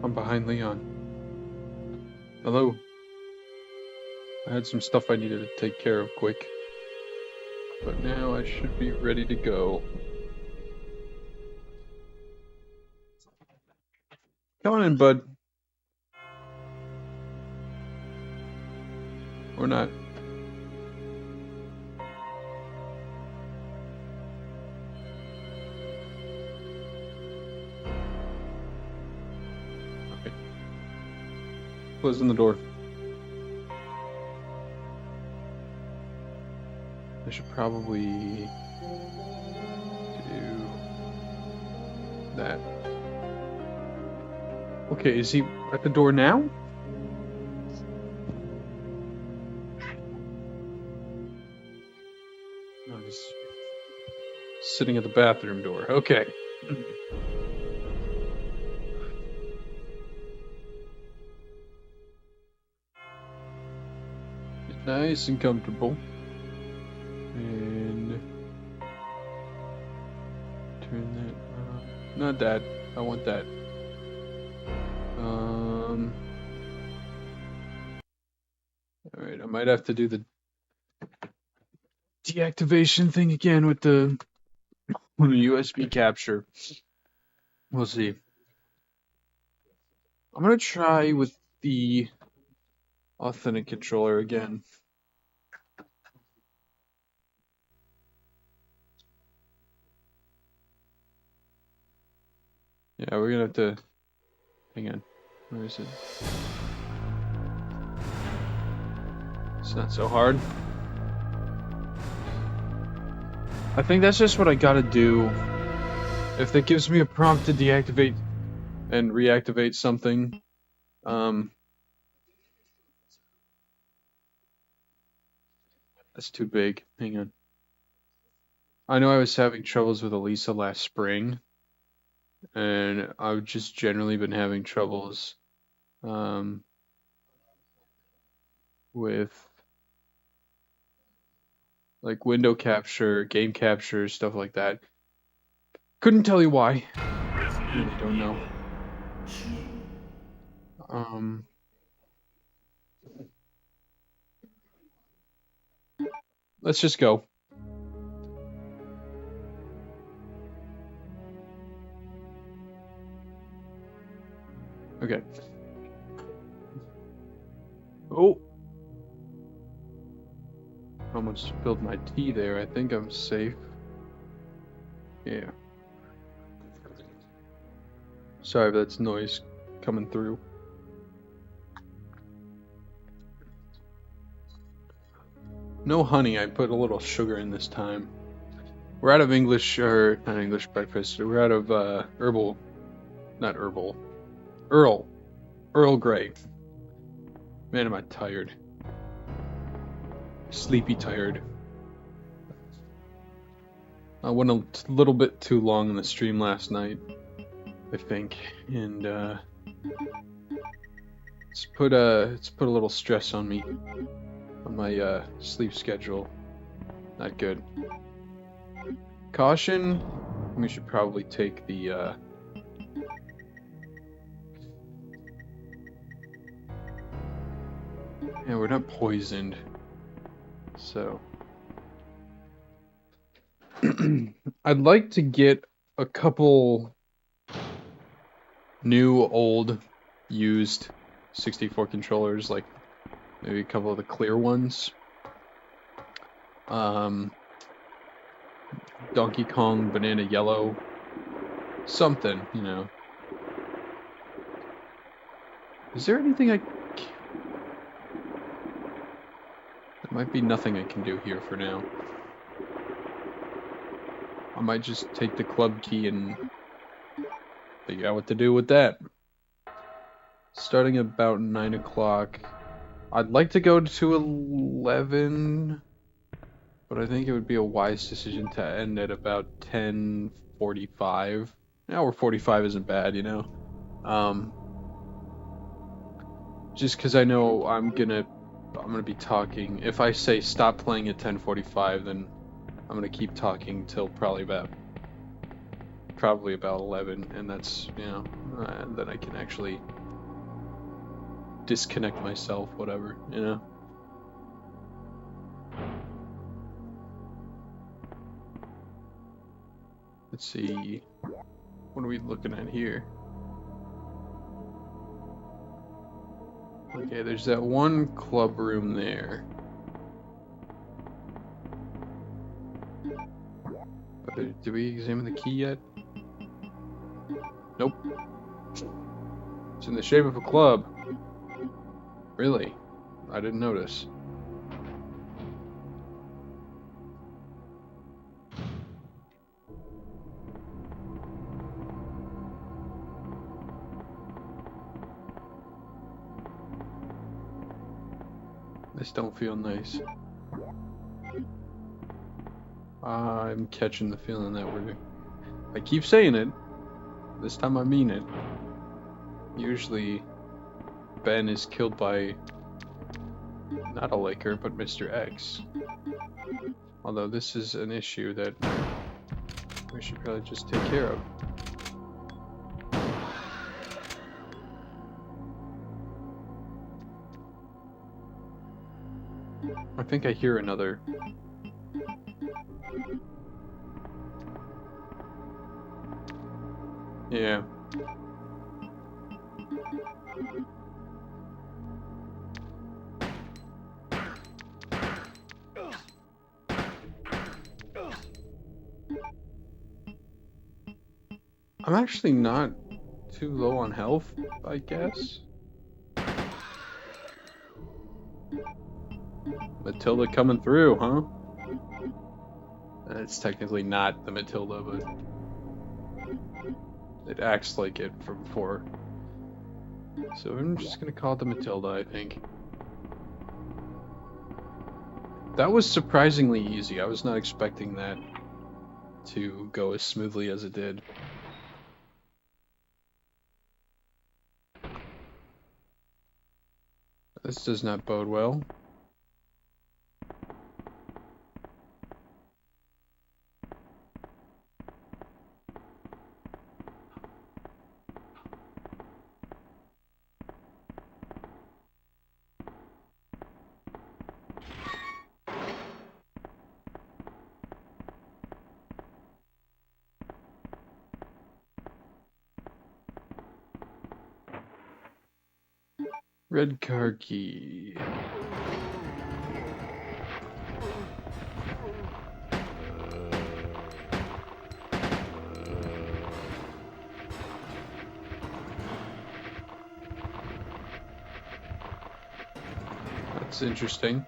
I'm behind Leon. Hello. I had some stuff I needed to take care of quick. But now I should be ready to go. Come on in, bud. Or not. Okay. Closing the door. I should probably do that. Okay, is he at the door now? No, he's sitting at the bathroom door. Okay. It's nice and comfortable. And turn that on. Not that. I want that. Alright, I might have to do the deactivation thing again with the USB capture. We'll see. I'm gonna try with the authentic controller again. Yeah, we're gonna have to. Hang on. Where is it? It's not so hard. I think that's just what I gotta do. If that gives me a prompt to deactivate and reactivate something, that's too big. Hang on. I know I was having troubles with Alisa last spring, and I've just generally been having troubles with like window capture, game capture, stuff like that. Couldn't tell you why. Really don't know. Let's just go. Okay. Oh. Almost spilled my tea there. I think I'm safe. Yeah. Sorry if that's noise coming through. No honey, I put a little sugar in this time. We're out of English, or not English breakfast, we're out of Earl Grey. Man, am I tired. Sleepy tired. I went a little bit too long in the stream last night, I think, and it's put a little stress on me, on my sleep schedule. Not good. Caution. We should probably take the yeah, we're not poisoned, so I'd like to get a couple new, old, used 64 controllers, like maybe a couple of the clear ones. Donkey Kong, Banana Yellow, something, you know. Is there anything there might be nothing I can do here for now. I might just take the club key and figure out what to do with that. Starting about 9 o'clock. I'd like to go to 11, but I think it would be a wise decision to end at about 10:45. An hour 45 isn't bad, you know. Just because I know I'm gonna be talking. If I say stop playing at 10:45, then I'm gonna keep talking till probably about 11, and that's, you know, and then I can actually disconnect myself, whatever, you know. Let's see, what are we looking at here? Okay, there's that one club room there. Did we examine the key yet? Nope. It's in the shape of a club. Really? I didn't notice. This don't feel nice. I'm catching the feeling that I keep saying it. This time I mean it. Usually, Ben is killed by not a Laker, but Mr. X. Although this is an issue that we should probably just take care of. I think I hear another. Yeah. I'm actually not too low on health, I guess. Matilda coming through, huh? It's technically not the Matilda, but it acts like it from before. So I'm just gonna call it the Matilda, I think. That was surprisingly easy. I was not expecting that to go as smoothly as it did. This does not bode well. Red car key. That's interesting.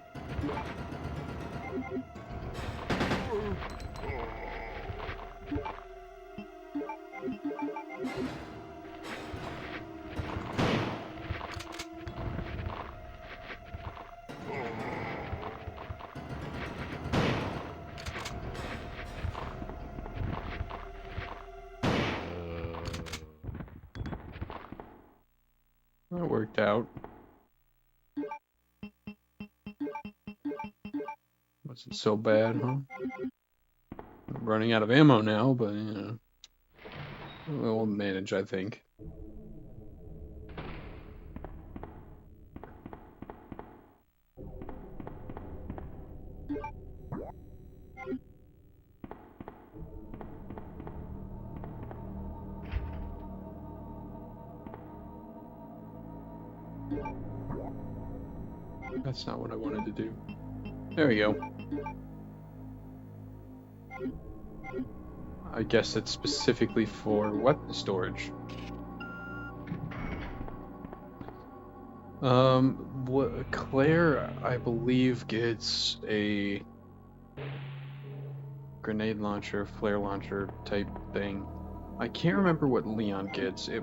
That worked out. Wasn't so bad, huh? I'm running out of ammo now, but, you know, we'll manage, I think. That's not what I wanted to do. There we go. I guess it's specifically for weapon storage. Claire, I believe, gets a grenade launcher, flare launcher type thing. I can't remember what Leon gets. It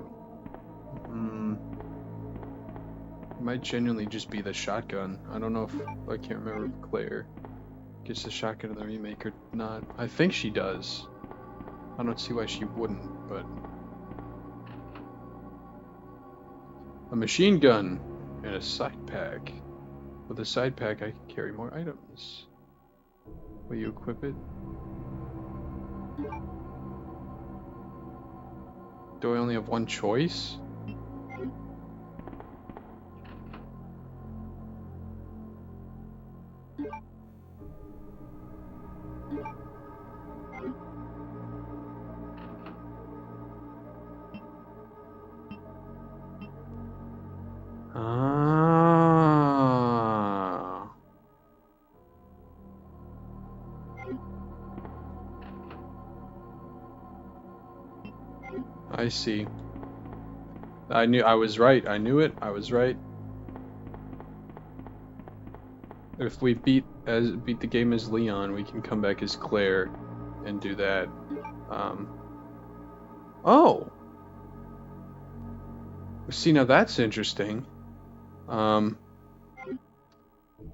might genuinely just be the shotgun. I don't know if I can't remember if Claire gets the shotgun in the remake or not. I think she does. I don't see why she wouldn't, but a machine gun and a side pack. With a side pack, I can carry more items. Will you equip it? Do I only have one choice? Ah. I see. I knew I was right. I knew it. I was right. If we beat the game as Leon, we can come back as Claire and do that. Oh. See, now that's interesting.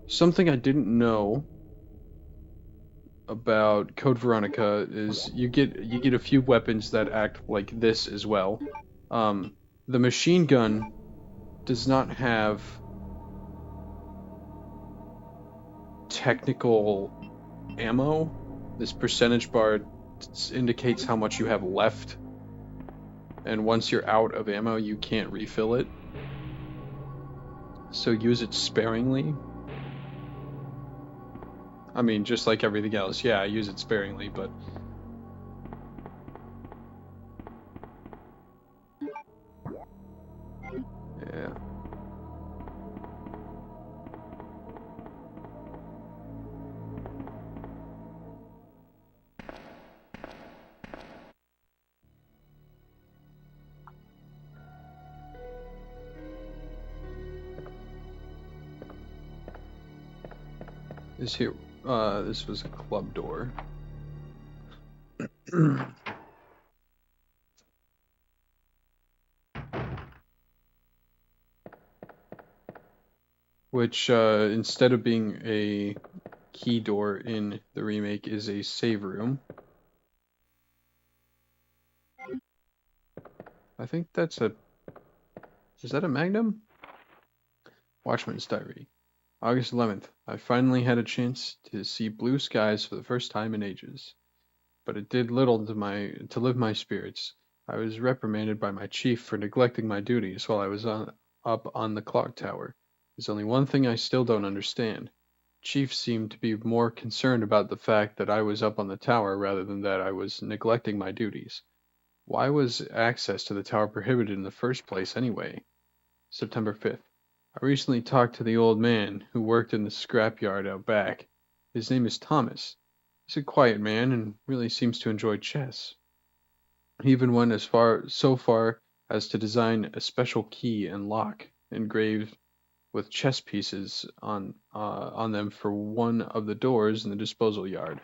Something I didn't know about Code Veronica is you get a few weapons that act like this as well. The machine gun does not have technical ammo. This percentage bar indicates how much you have left, and once you're out of ammo, you can't refill it. So use it sparingly. I mean, just like everything else, yeah, I use it sparingly, but yeah. This was a club door. Which, instead of being a key door in the remake, is a save room. I think that's a... Is that a Magnum? Watchman's Diary. August 11th. I finally had a chance to see blue skies for the first time in ages. But it did little to lift my spirits. I was reprimanded by my chief for neglecting my duties while I was up on the clock tower. There's only one thing I still don't understand. Chief seemed to be more concerned about the fact that I was up on the tower rather than that I was neglecting my duties. Why was access to the tower prohibited in the first place anyway? September 5th. I recently talked to the old man who worked in the scrapyard out back. His name is Thomas. He's a quiet man and really seems to enjoy chess. He even went so far as to design a special key and lock engraved with chess pieces on them for one of the doors in the disposal yard.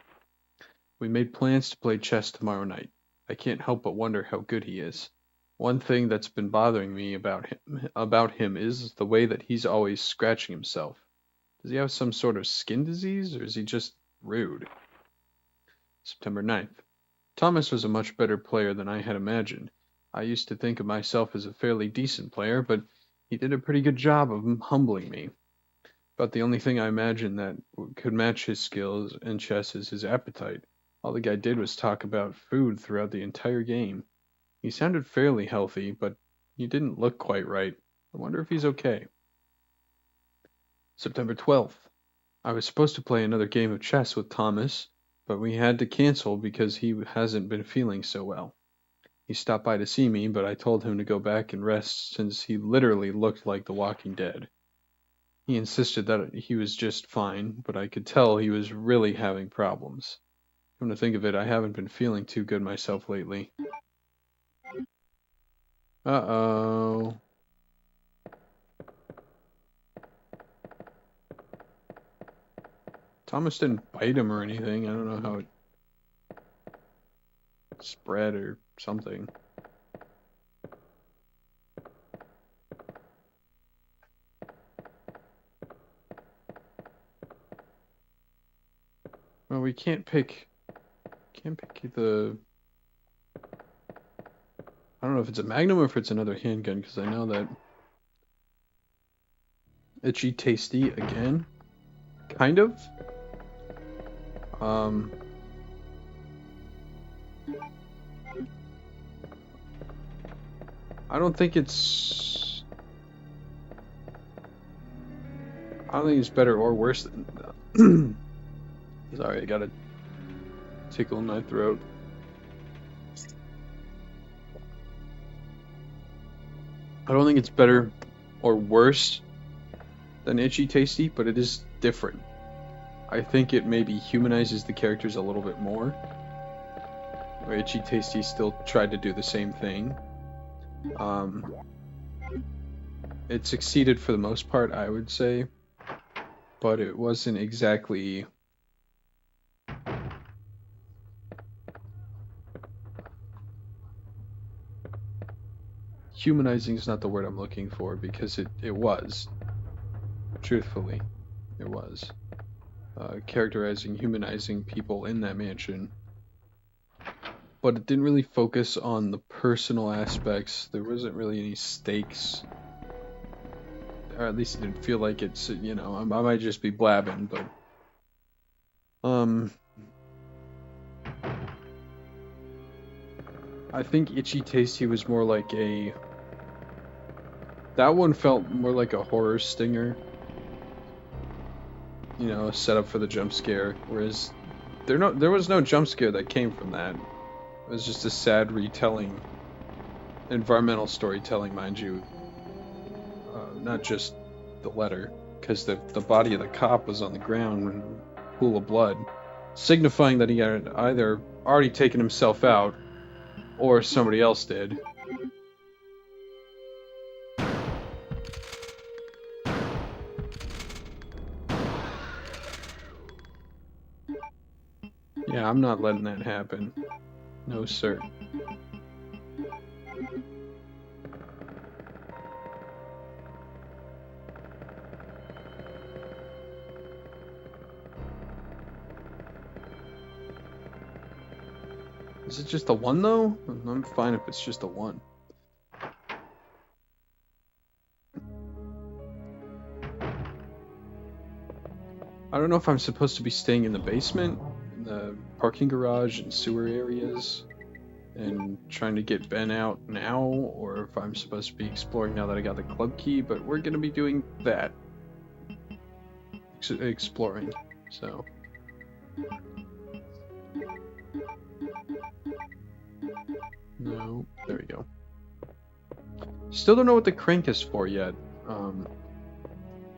We made plans to play chess tomorrow night. I can't help but wonder how good he is. One thing that's been bothering me about him is the way that he's always scratching himself. Does he have some sort of skin disease, or is he just rude? September 9th. Thomas was a much better player than I had imagined. I used to think of myself as a fairly decent player, but he did a pretty good job of humbling me. About the only thing I imagine that could match his skills in chess is his appetite. All the guy did was talk about food throughout the entire game. He sounded fairly healthy, but he didn't look quite right. I wonder if he's okay. September 12th. I was supposed to play another game of chess with Thomas, but we had to cancel because he hasn't been feeling so well. He stopped by to see me, but I told him to go back and rest since he literally looked like The Walking Dead. He insisted that he was just fine, but I could tell he was really having problems. Come to think of it, I haven't been feeling too good myself lately. Uh-oh. Thomas didn't bite him or anything. I don't know how it spread or something. Well, we can't pick the... I don't know if it's a Magnum or if it's another handgun, because I know that... Itchy Tasty again? Kind of? I don't think it's... I don't think it's better or worse than... Sorry, I got a tickle in my throat. I don't think it's better or worse than Itchy Tasty, but it is different. I think it maybe humanizes the characters a little bit more. Where Itchy Tasty still tried to do the same thing. It succeeded for the most part, I would say, but it wasn't exactly... Humanizing is not the word I'm looking for, because it was. Truthfully, it was. Characterizing, humanizing people in that mansion. But it didn't really focus on the personal aspects. There wasn't really any stakes. Or at least it didn't feel like it's, you know, I might just be blabbing, but... I think Itchy Tasty was more like a... That one felt more like a horror stinger. You know, a setup for the jump scare, whereas there was no jump scare that came from that. It was just a sad retelling, environmental storytelling, mind you. Not just the letter, because the body of the cop was on the ground in a pool of blood, signifying that he had either already taken himself out, or somebody else did. Yeah, I'm not letting that happen. No, sir. Is it just a 1 though? I'm fine if it's just a 1. I don't know if I'm supposed to be staying in the basement, in the parking garage and sewer areas, and trying to get Ben out now, or if I'm supposed to be exploring now that I got the club key, but we're gonna be doing that. Exploring, so... No, there we go. Still don't know what the crank is for yet.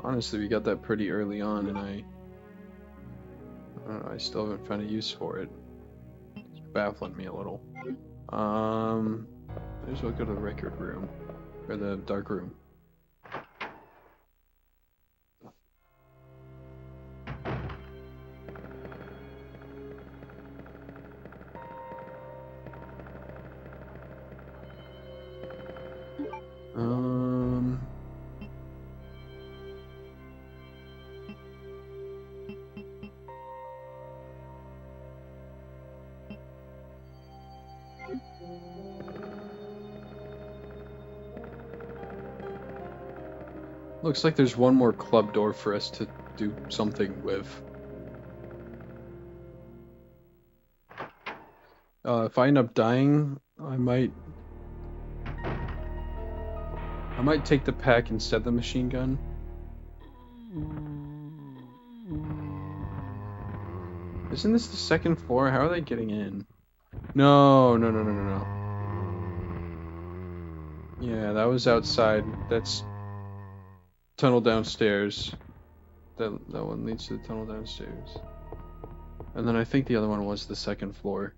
Honestly, we got that pretty early on, and I don't know, I still haven't found a use for it. It's baffling me a little. Might as well go to the record room, or the dark room. Looks like there's one more club door for us to do something with. If I end up dying, I might take the pack instead of the machine gun. Isn't this the second floor? How are they getting in? No. Yeah, that was outside. That's tunnel downstairs. That one leads to the tunnel downstairs. And then I think the other one was the second floor.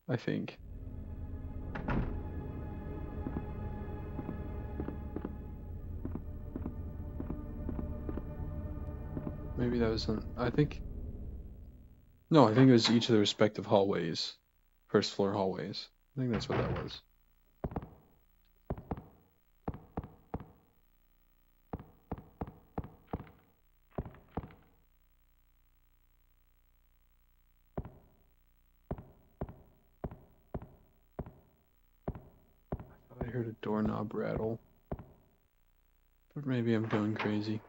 I think. Maybe that was I think. No, I think it was each of the respective hallways. First floor hallways. I think that's what that was. I heard a doorknob rattle. But maybe I'm going crazy.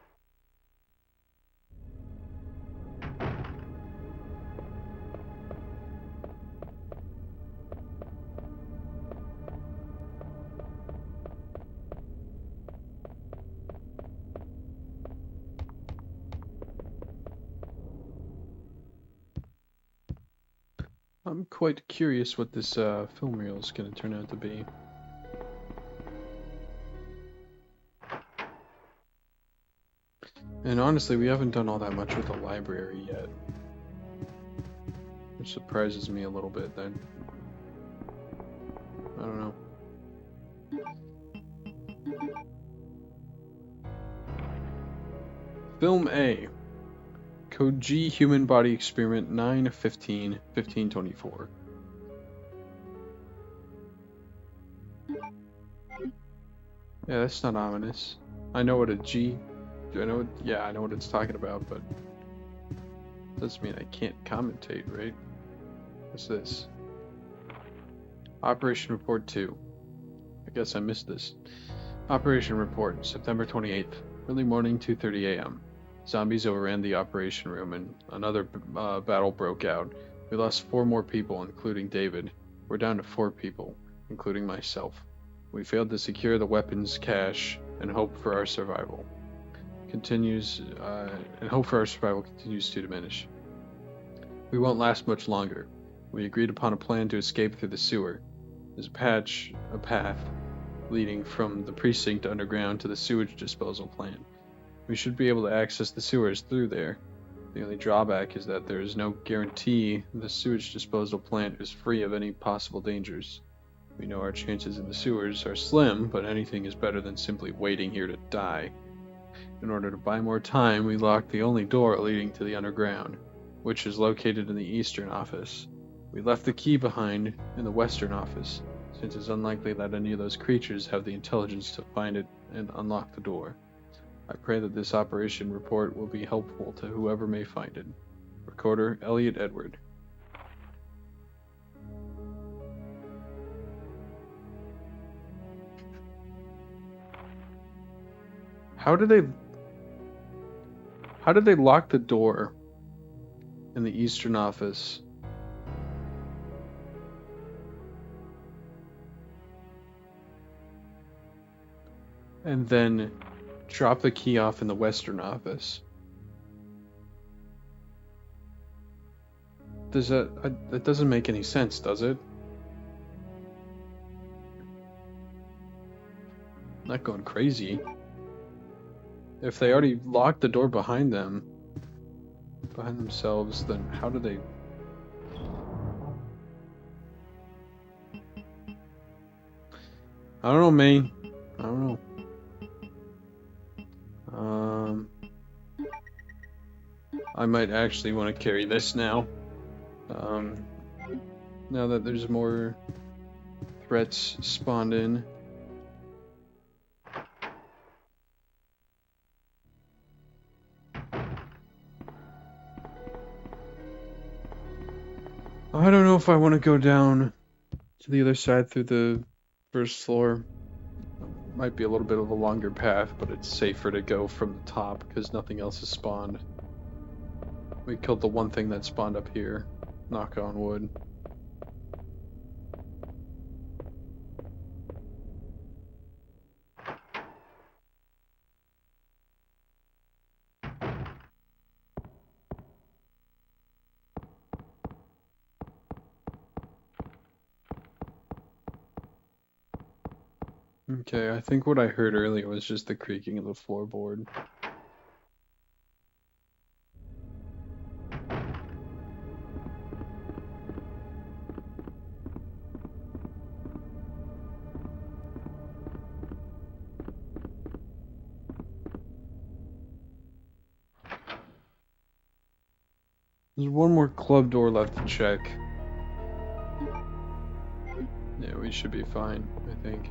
I'm quite curious what this film reel is going to turn out to be. And honestly, we haven't done all that much with the library yet. Which surprises me a little bit then. I don't know. Film A. Code G Human Body Experiment 9/15/1524. Yeah, that's not ominous. I know what a G... I know what it's talking about, but... doesn't mean I can't commentate, right? What's this? Operation Report 2. I guess I missed this. Operation Report, September 28th. Early morning, 2:30 a.m. Zombies overran the operation room and another battle broke out. We lost 4 more people, including David. We're down to 4 people, including myself. We failed to secure the weapons cache and hope for our survival continues to diminish. We won't last much longer. We agreed upon a plan to escape through the sewer. There's a path leading from the precinct underground to the sewage disposal plant. We should be able to access the sewers through there. The only drawback is that there is no guarantee the sewage disposal plant is free of any possible dangers. We know our chances in the sewers are slim, but anything is better than simply waiting here to die. In order to buy more time, we locked the only door leading to the underground, which is located in the eastern office. We left the key behind in the western office, since it's unlikely that any of those creatures have the intelligence to find it and unlock the door. I pray that this operation report will be helpful to whoever may find it. Recorder, Elliot Edward. How did they lock the door in the eastern office? And then drop the key off in the western office. That doesn't make any sense, does it? Not going crazy. If they already locked the door behind themselves, then how do they... I don't know, man. I don't know. I might actually want to carry this now. Now that there's more threats spawned in. I don't know if I want to go down to the other side through the first floor. Might be a little bit of a longer path, but it's safer to go from the top because nothing else has spawned. We killed the one thing that spawned up here. Knock on wood. Okay, I think what I heard earlier was just the creaking of the floorboard. There's one more club door left to check. Yeah, we should be fine, I think.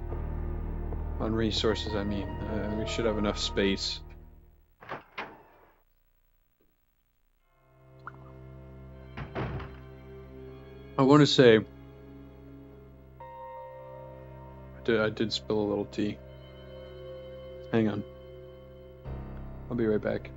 On resources, I mean. We should have enough space. I want to say... I did spill a little tea. Hang on. I'll be right back.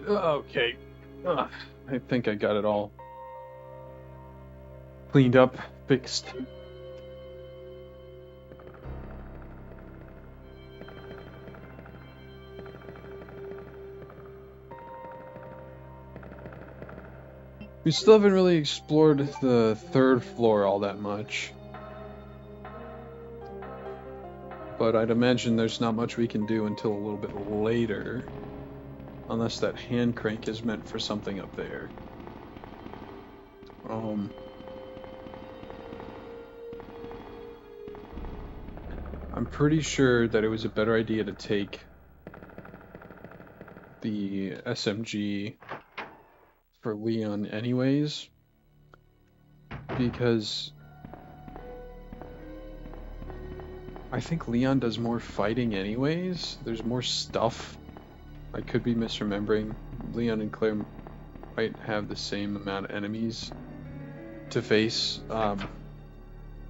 Okay. I think I got it all cleaned up, fixed. We still haven't really explored the third floor all that much. But I'd imagine there's not much we can do until a little bit later. Unless that hand crank is meant for something up there. I'm pretty sure that it was a better idea to take the SMG for Leon anyways, because I think Leon does more fighting anyways. There's more stuff. I could be misremembering. Leon and Claire might have the same amount of enemies to face, but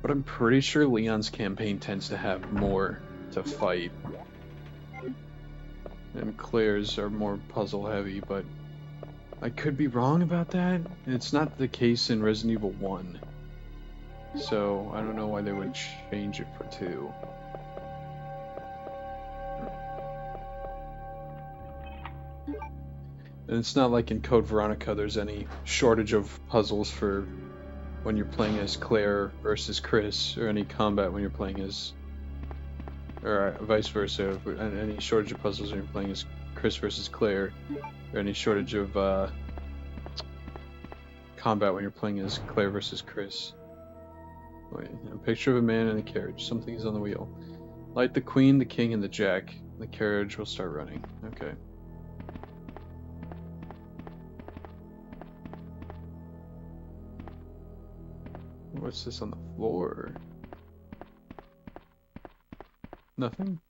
I'm pretty sure Leon's campaign tends to have more to fight. And Claire's are more puzzle heavy, but I could be wrong about that. It's not the case in Resident Evil 1. So I don't know why they would change it for 2. And it's not like in Code Veronica there's any shortage of puzzles for when you're playing as Claire versus Chris, or any combat when you're playing as, or vice versa, any shortage of puzzles when you're playing as Chris versus Claire, or any shortage of combat when you're playing as Claire versus Chris. Wait, a picture of a man in a carriage. Something is on the wheel. Light the queen, the king, and the jack. The carriage will start running. Okay. What's this on the floor? Nothing?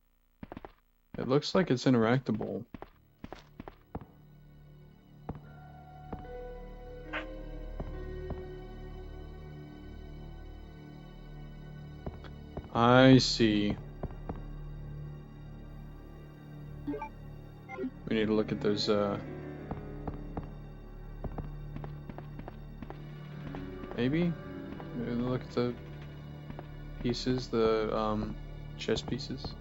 It looks like it's interactable. I see. We need to look at those, maybe? Look at the pieces, the, chess pieces.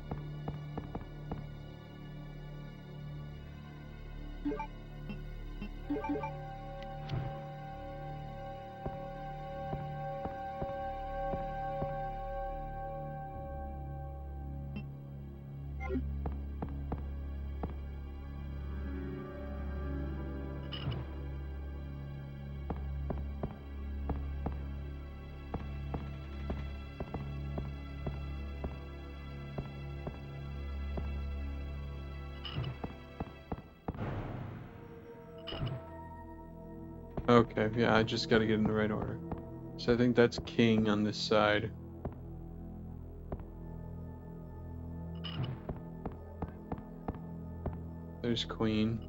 Okay, yeah, I just gotta get in the right order. So I think that's king on this side. There's queen.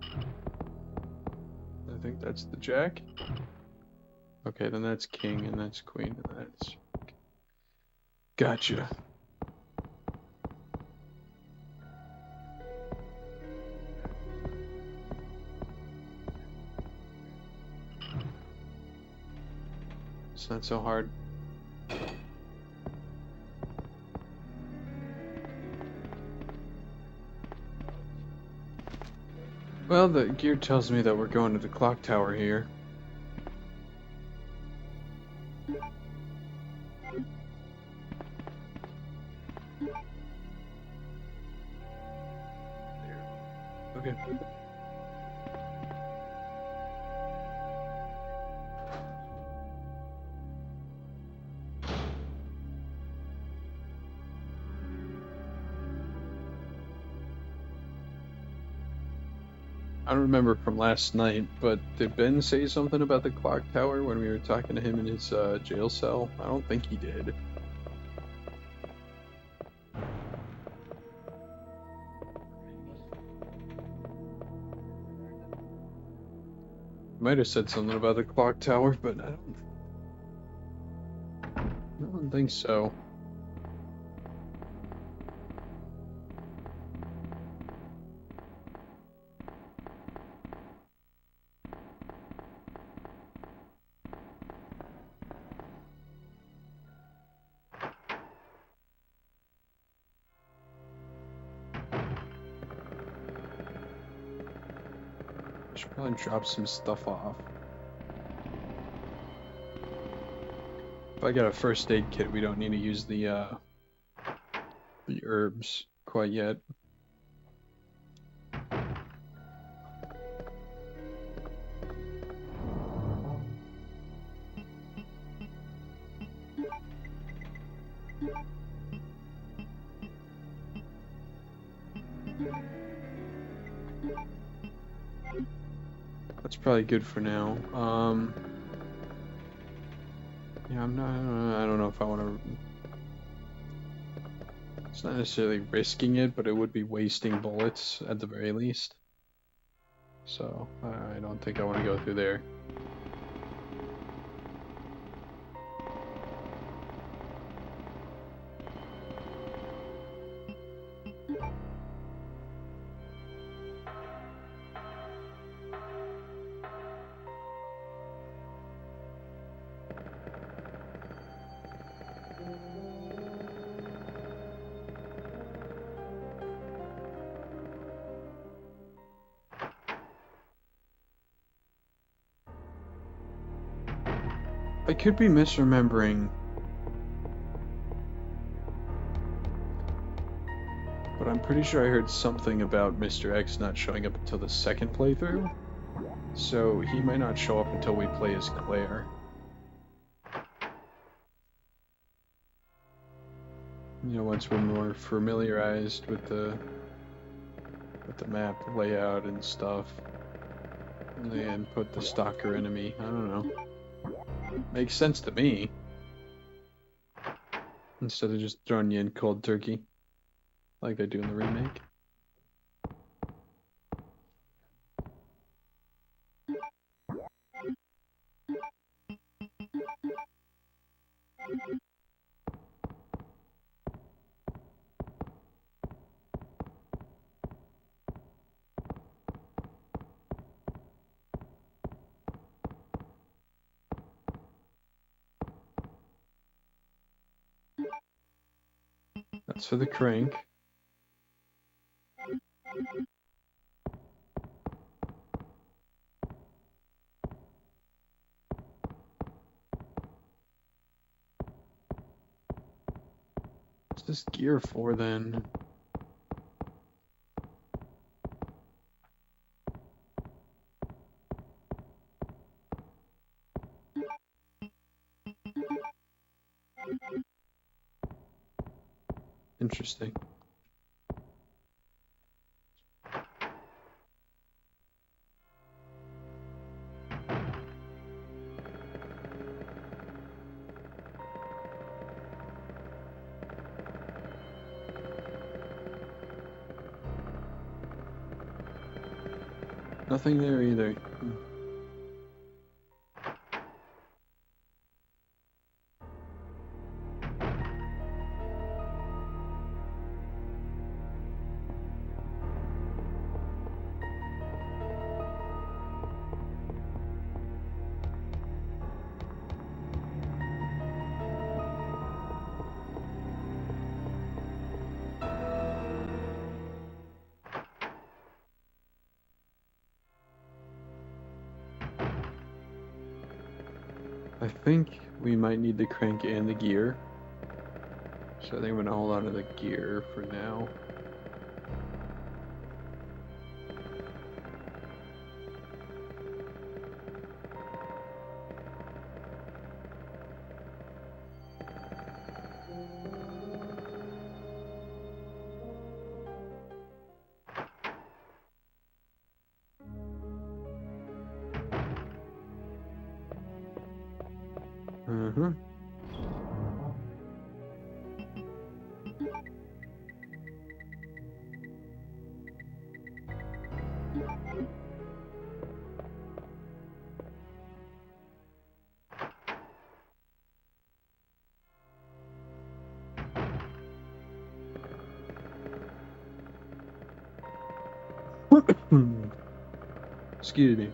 I think that's the jack. Okay, then that's king, and that's queen, and that's... Gotcha. It's not so hard. Well, the gear tells me that we're going to the clock tower here. Okay. I don't remember from last night, but did Ben say something about the clock tower when we were talking to him in his jail cell? I don't think he did. Might have said something about the clock tower, but I don't think so. I should probably drop some stuff off. If I got a first aid kit, we don't need to use the herbs quite yet. That's probably good for now. Yeah, I don't know if I want to... It's not necessarily risking it, but it would be wasting bullets at the very least. So, I don't think I want to go through there. I could be misremembering, but I'm pretty sure I heard something about Mr. X not showing up until the second playthrough, so he might not show up until we play as Claire. You know, once we're more familiarized with the map layout and stuff, and put the stalker enemy. I don't know. Makes sense to me. Instead of just throwing you in cold turkey, like they do in the remake. That's for the crank. What's this gear for then? Interesting. Nothing there either. I think we might need the crank and the gear. So I think I'm gonna hold on to the gear for now. Uh-huh. Excuse me.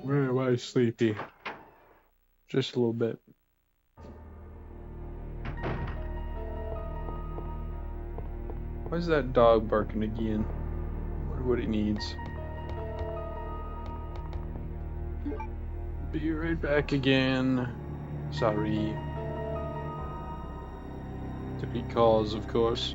Where am I sleepy? Just a little bit. Why is that dog barking again? I wonder what he needs. Be right back again. Sorry. To be calls, of course.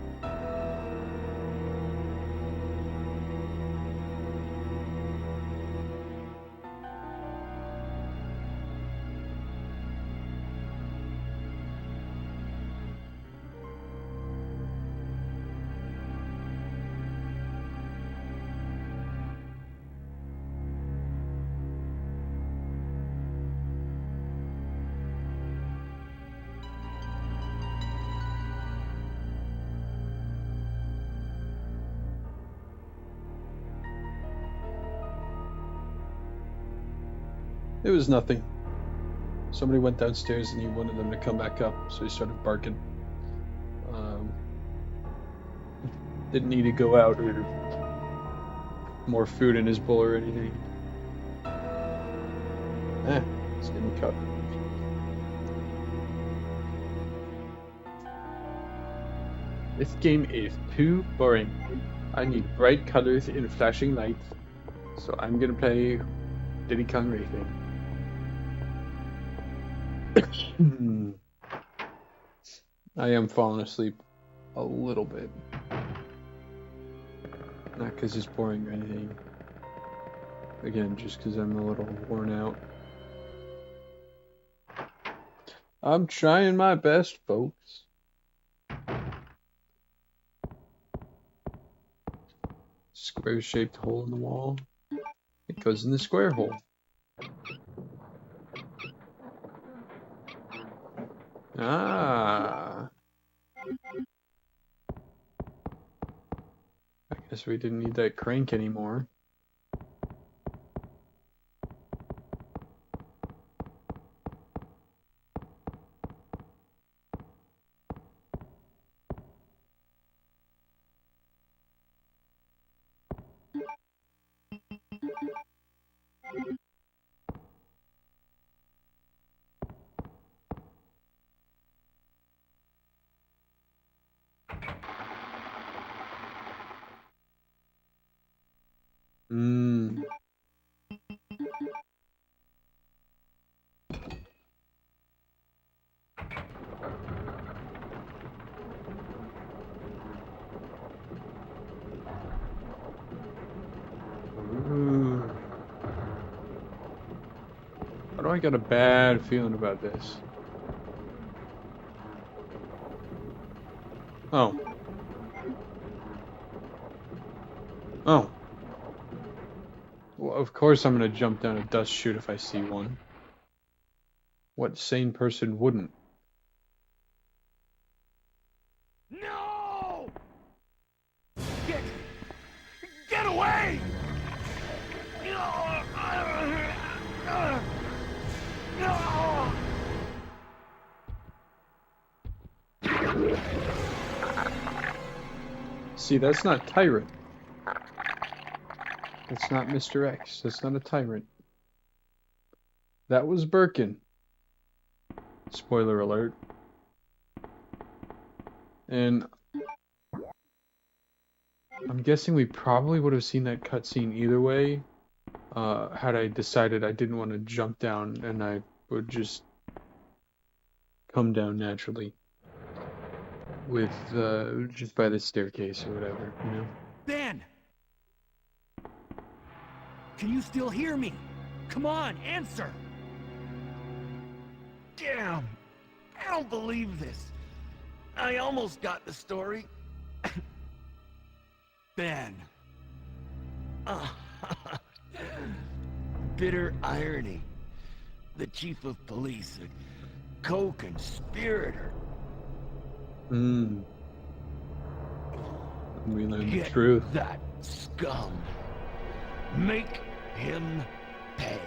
It was nothing. Somebody went downstairs and he wanted them to come back up, so he started barking. Didn't need to go out or more food in his bowl or anything. It's getting cut. This game is too boring. I need bright colors and flashing lights, so I'm gonna play Diddy Kong Racing. I am falling asleep a little bit. Not because it's boring or anything. Again, just because I'm a little worn out. I'm trying my best, folks. Square-shaped hole in the wall. It goes in the square hole. Ah. I guess we didn't need that crank anymore. Why do I got a bad feeling about this? Oh. Oh. of course I'm gonna jump down a dust chute if I see one. What sane person wouldn't? No! Get away! No! See, that's not Tyrant. That's not Mr. X. That's not a tyrant. That was Birkin. Spoiler alert. And I'm guessing we probably would have seen that cutscene either way, had I decided I didn't want to jump down and I would just come down naturally with just by the staircase or whatever, you know? Ben! Can you still hear me? Come on, answer! Damn! I don't believe this. I almost got the story. Ben. Bitter irony. The chief of police, a co-conspirator. We learned the Get truth. that scum. Make him pay.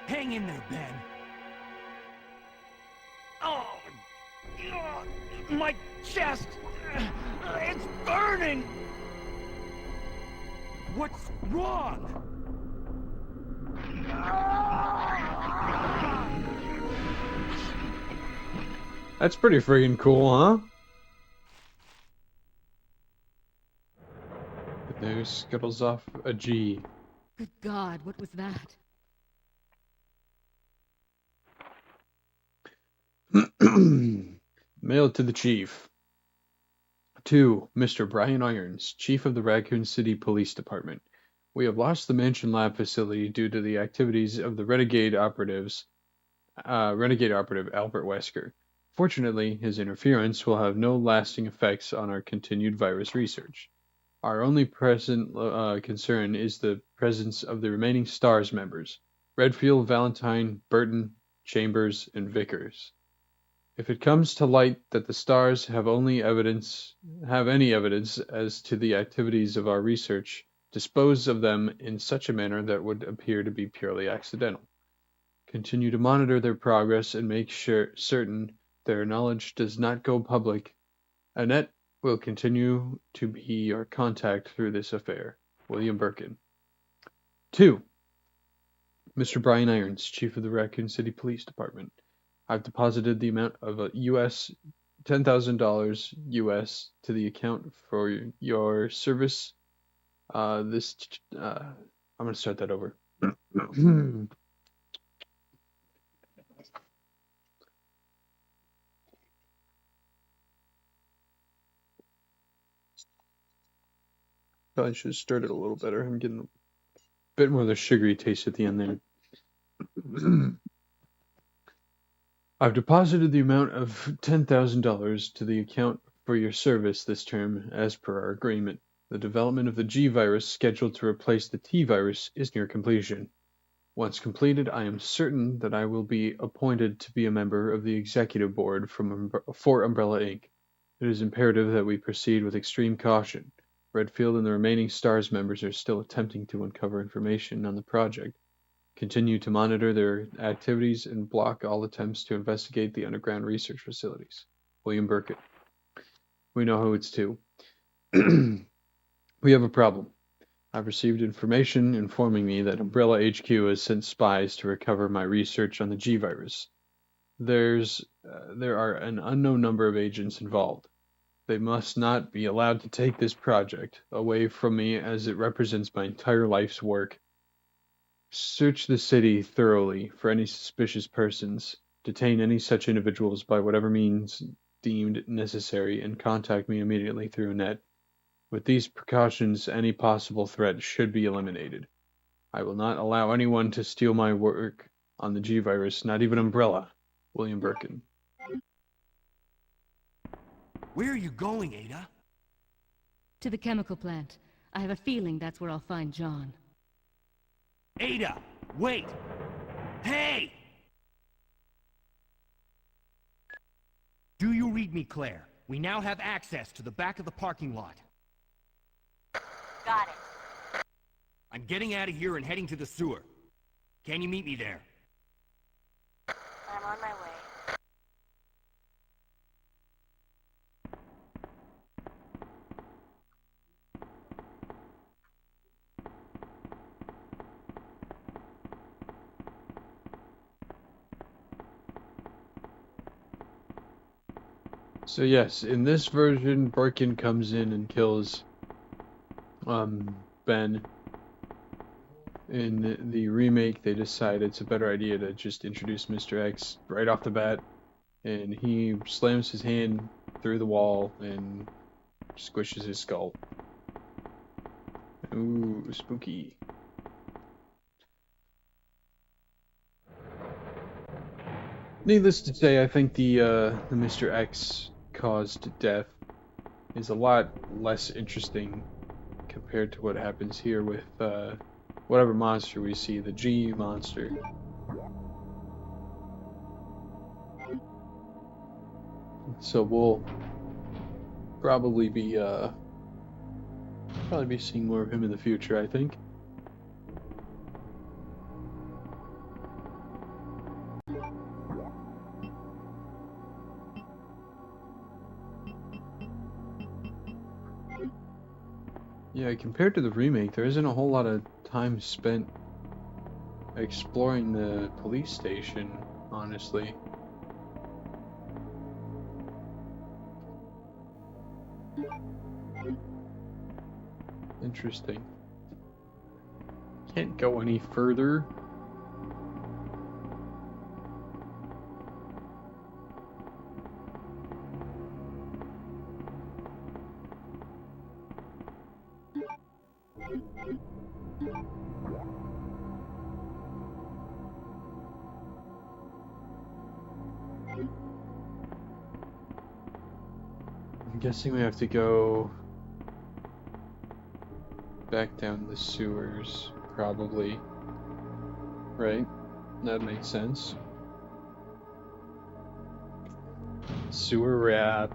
Hang in there, Ben. Oh, my chest. It's burning. What's wrong? That's pretty freaking cool, huh? There scuttles off a G. Good God, what was that? Mail to the chief. To Mr. Brian Irons, Chief of the Raccoon City Police Department. We have lost the Mansion Lab facility due to the activities of the renegade operative Albert Wesker. Fortunately, his interference will have no lasting effects on our continued virus research. Our only present concern is the presence of the remaining STARS members, Redfield, Valentine, Burton, Chambers, and Vickers. If it comes to light that the STARS have any evidence as to the activities of our research, dispose of them in such a manner that would appear to be purely accidental. Continue to monitor their progress and make certain their knowledge does not go public. Annette will continue to be your contact through this affair. William Birkin. 2. Mr. Brian Irons, Chief of the Raccoon City Police Department. I've deposited the amount of $10,000 US to the account for your service. I'm going to start that over. Probably should have started a little better. I'm getting a bit more of the sugary taste at the end there. I've deposited the amount of $10,000 to the account for your service this term, as per our agreement. The development of the G virus scheduled to replace the T virus is near completion. Once completed, I am certain that I will be appointed to be a member of the executive board for Umbrella Inc. It is imperative that we proceed with extreme caution. Redfield and the remaining STARS members are still attempting to uncover information on the project. Continue to monitor their activities and block all attempts to investigate the underground research facilities. William Birkin. We know who it's to. We have a problem. I've received information informing me that Umbrella HQ has sent spies to recover my research on the G virus. There are an unknown number of agents involved. They must not be allowed to take this project away from me, as it represents my entire life's work. Search the city thoroughly for any suspicious persons, detain any such individuals by whatever means deemed necessary, and contact me immediately through Annette. With these precautions, any possible threat should be eliminated. I will not allow anyone to steal my work on the G virus, not even Umbrella. William Birkin. Where are you going, Ada? To the chemical plant. I have a feeling that's where I'll find John. Ada, wait! Hey! Do you read me, Claire? We now have access to the back of the parking lot. Got it. I'm getting out of here and heading to the sewer. Can you meet me there? I'm on my way. So yes, in this version, Birkin comes in and kills Ben. In the remake, they decide it's a better idea to just introduce Mr. X right off the bat, and he slams his hand through the wall and squishes his skull. Ooh, spooky. Needless to say, I think the Mr. X caused death is a lot less interesting compared to what happens here with whatever monster we see, the G monster. So we'll probably be seeing more of him in the future, I think. Yeah, compared to the remake, there isn't a whole lot of time spent exploring the police station, honestly. Interesting. Can't go any further. I'm guessing we have to go back down the sewers, probably. Right? That makes sense. Sewer rat.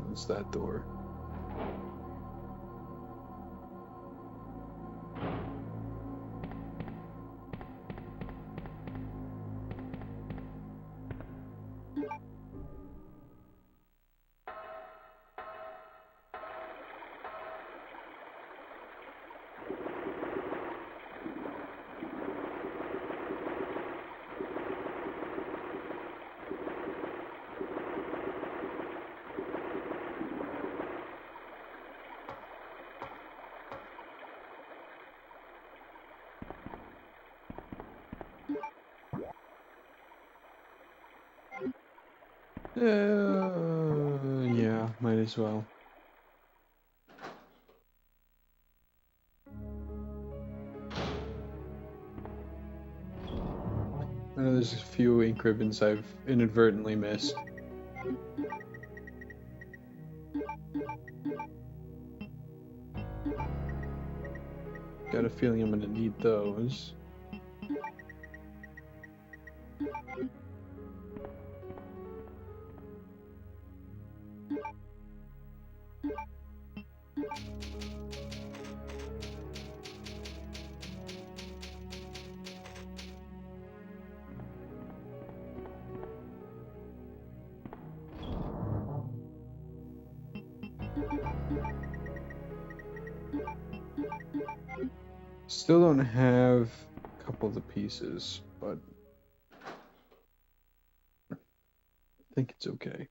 What's that door? Yeah, might as well. I know there's a few ink ribbons I've inadvertently missed. Got a feeling I'm gonna need those. Still don't have a couple of the pieces, but I think it's okay.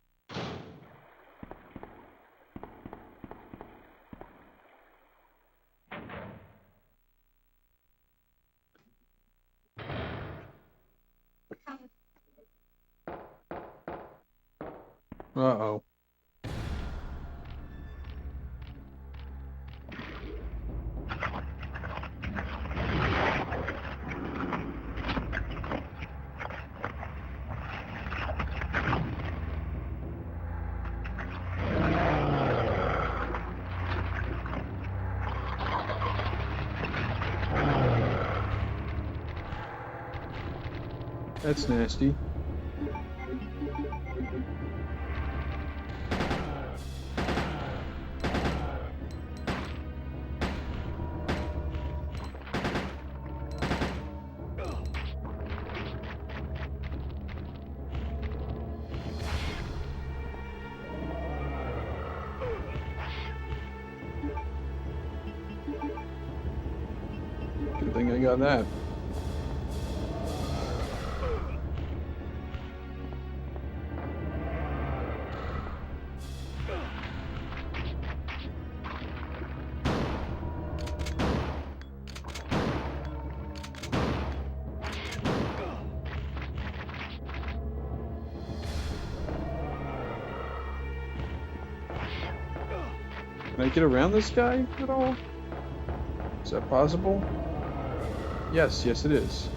Uh-oh. That's nasty. Good thing I got that. Can I get around this guy at all? Is that possible? Yes, yes it is.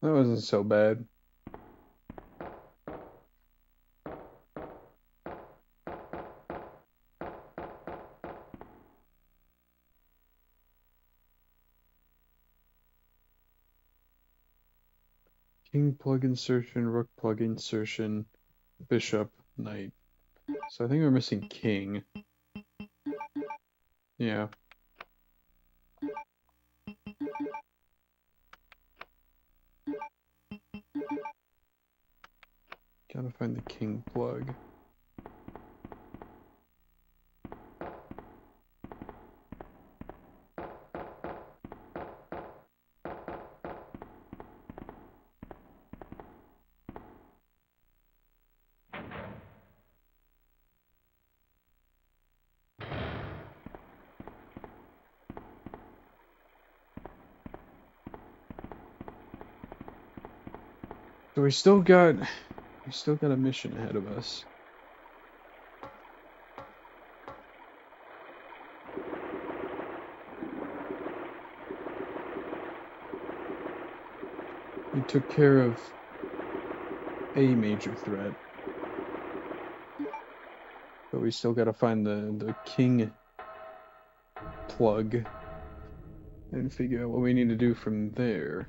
That wasn't so bad. King plug insertion, rook plug insertion, bishop, knight. So I think we're missing king. Yeah. Gotta find the king plug. So we still got a mission ahead of us. We took care of a major threat. But we still gotta find the king plug and figure out what we need to do from there.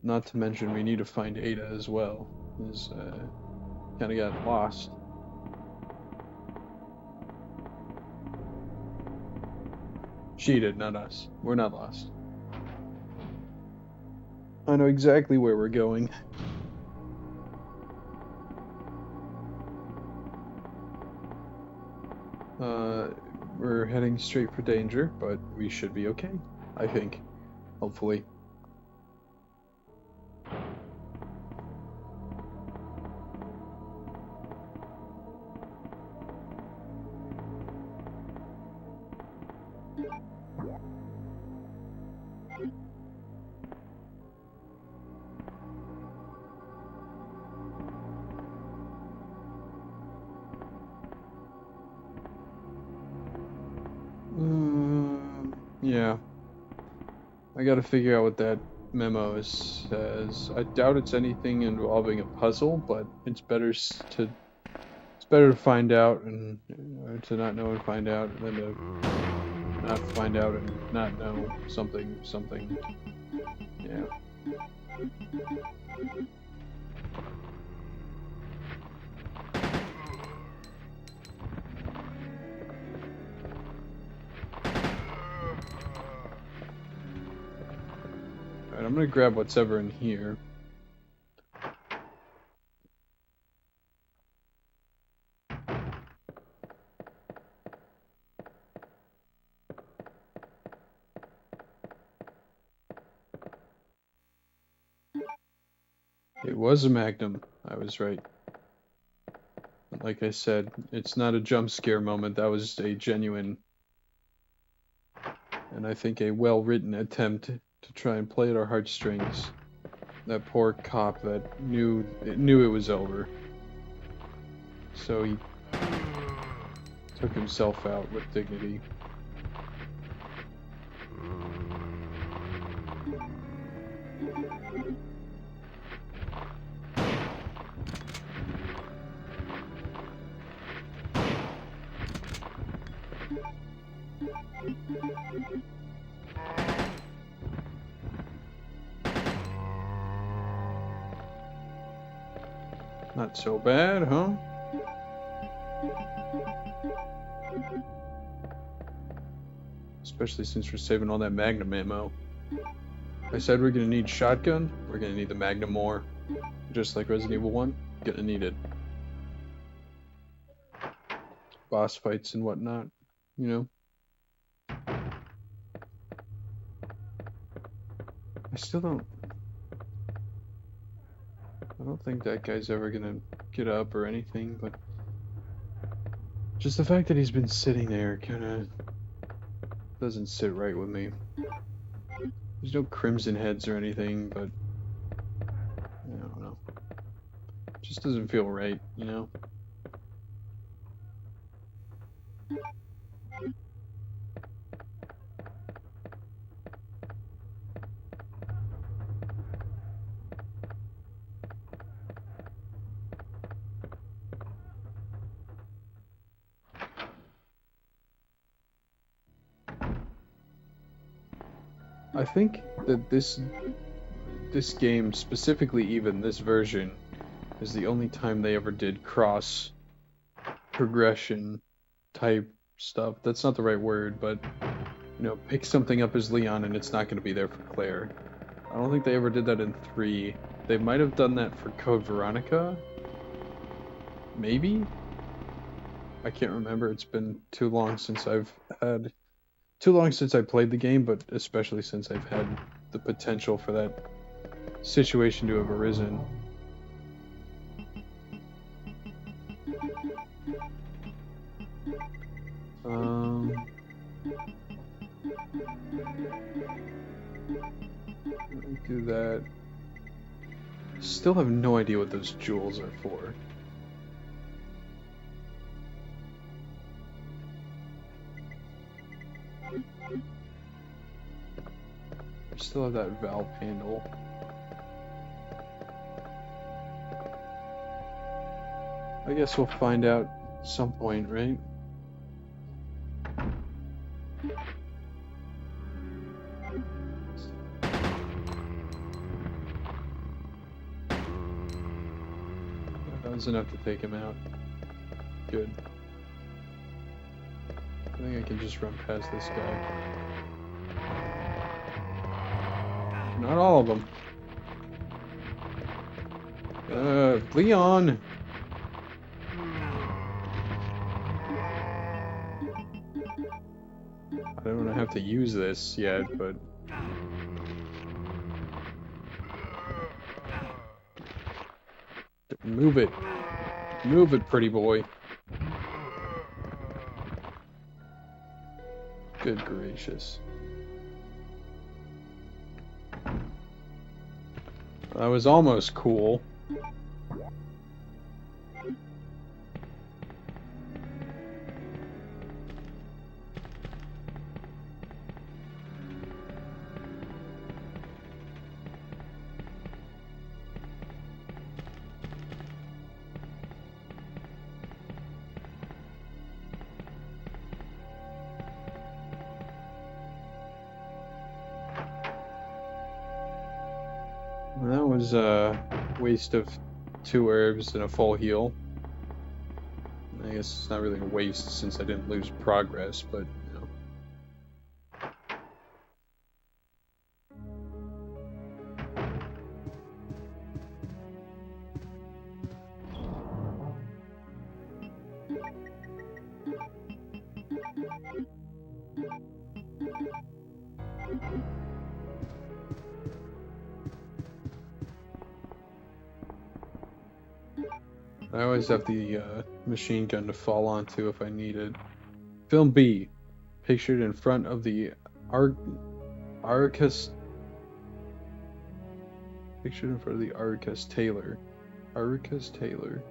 Not to mention we need to find Ada as well. Is kinda got lost. She did, not us. We're not lost. I know exactly where we're going. We're heading straight for danger, but we should be okay, I think. Hopefully. Yeah. I gotta figure out what that memo says. I doubt it's anything involving a puzzle, but it's better to find out and to not know and find out than to not find out and not know something. Yeah. Alright, I'm gonna grab what's ever in here. It was a Magnum. I was right. Like I said, it's not a jump scare moment. That was a genuine, and I think a well-written attempt to try and play at our heartstrings. That poor cop that knew it was over. So he took himself out with dignity. Not so bad, huh? Especially since we're saving all that Magnum ammo. I said we're gonna need shotgun, we're gonna need the Magnum more. Just like Resident Evil 1, gonna need it. Boss fights and whatnot, you know? I don't think that guy's ever gonna get up or anything, but just the fact that he's been sitting there kinda doesn't sit right with me. There's no crimson heads or anything, but I don't know. Just doesn't feel right, you know? I think that this game, specifically even this version, is the only time they ever did cross progression type stuff. That's not the right word, but you know, pick something up as Leon and it's not going to be there for Claire. I don't think they ever did that in 3. They might have done that for Code Veronica. Maybe? I can't remember. It's been too long since I played the game, but especially since I've had the potential for that situation to have arisen. Let me do that. Still have no idea what those jewels are for. I still have that valve handle. I guess we'll find out at some point, right? That was enough to take him out. Good. I think I can just run past this guy. Not all of them. Leon! I don't have to use this yet, but... Move it. Move it, pretty boy. Good gracious. That was almost cool. That was a waste of 2 herbs and a full heal. I guess it's not really a waste since I didn't lose progress, but you know. I always have the machine gun to fall onto if I need it. Film B. Pictured in front of the Arcus. Pictured in front of the Arcus Taylor. Arcus Taylor.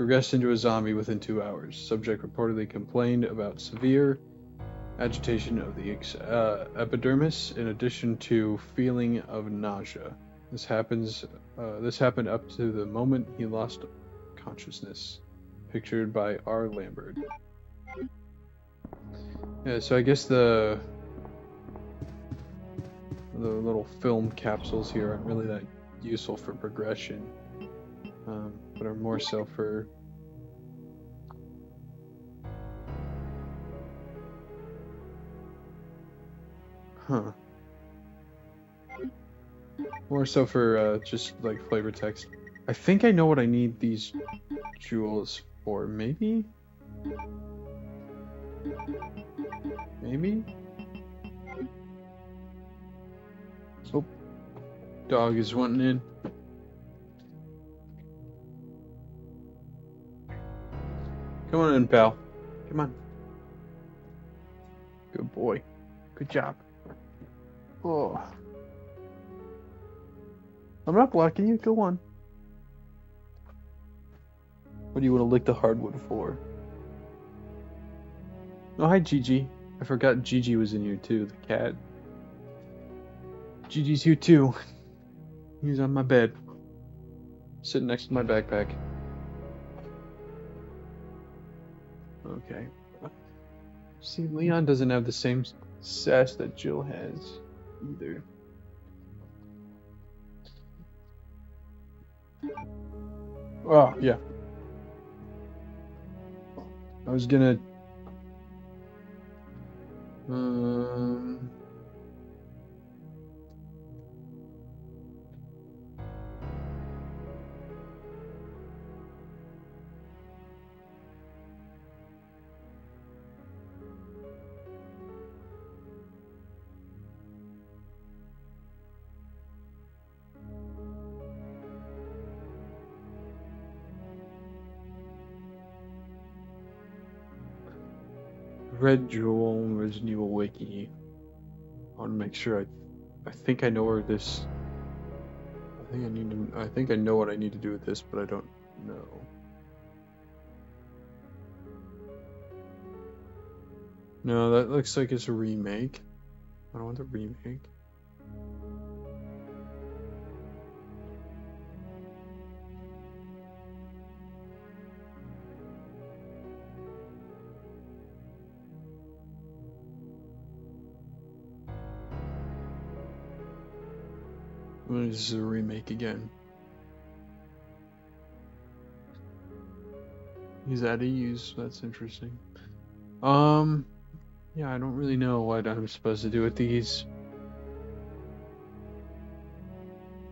progressed into a zombie within 2 hours. Subject reportedly complained about severe agitation of the epidermis, in addition to feeling of nausea. This happened up to the moment he lost consciousness, pictured by R. Lambert. Yeah, so I guess the little film capsules here aren't really that useful for progression, but are more so for just like flavor text. I think I know what I need these jewels for. Maybe? Oh, dog is wanting in. Come on in, pal. Come on. Good boy. Good job. Oh. I'm not blocking you. Go on. What do you want to lick the hardwood for? Oh, hi, Gigi. I forgot Gigi was in here, too, the cat. Gigi's here, too. He's on my bed. Sitting next to my backpack. Okay. See, Leon doesn't have the same sass that Jill has, either. Oh, yeah. I was gonna... Red Jewel, Resident Evil Wiki. I want to make sure I think I know where this... I think I know what I need to do with this, but I don't know. No, that looks like it's a remake. I don't want the remake. This is a remake again. He's at ease. That's interesting. Yeah, I don't really know what I'm supposed to do with these.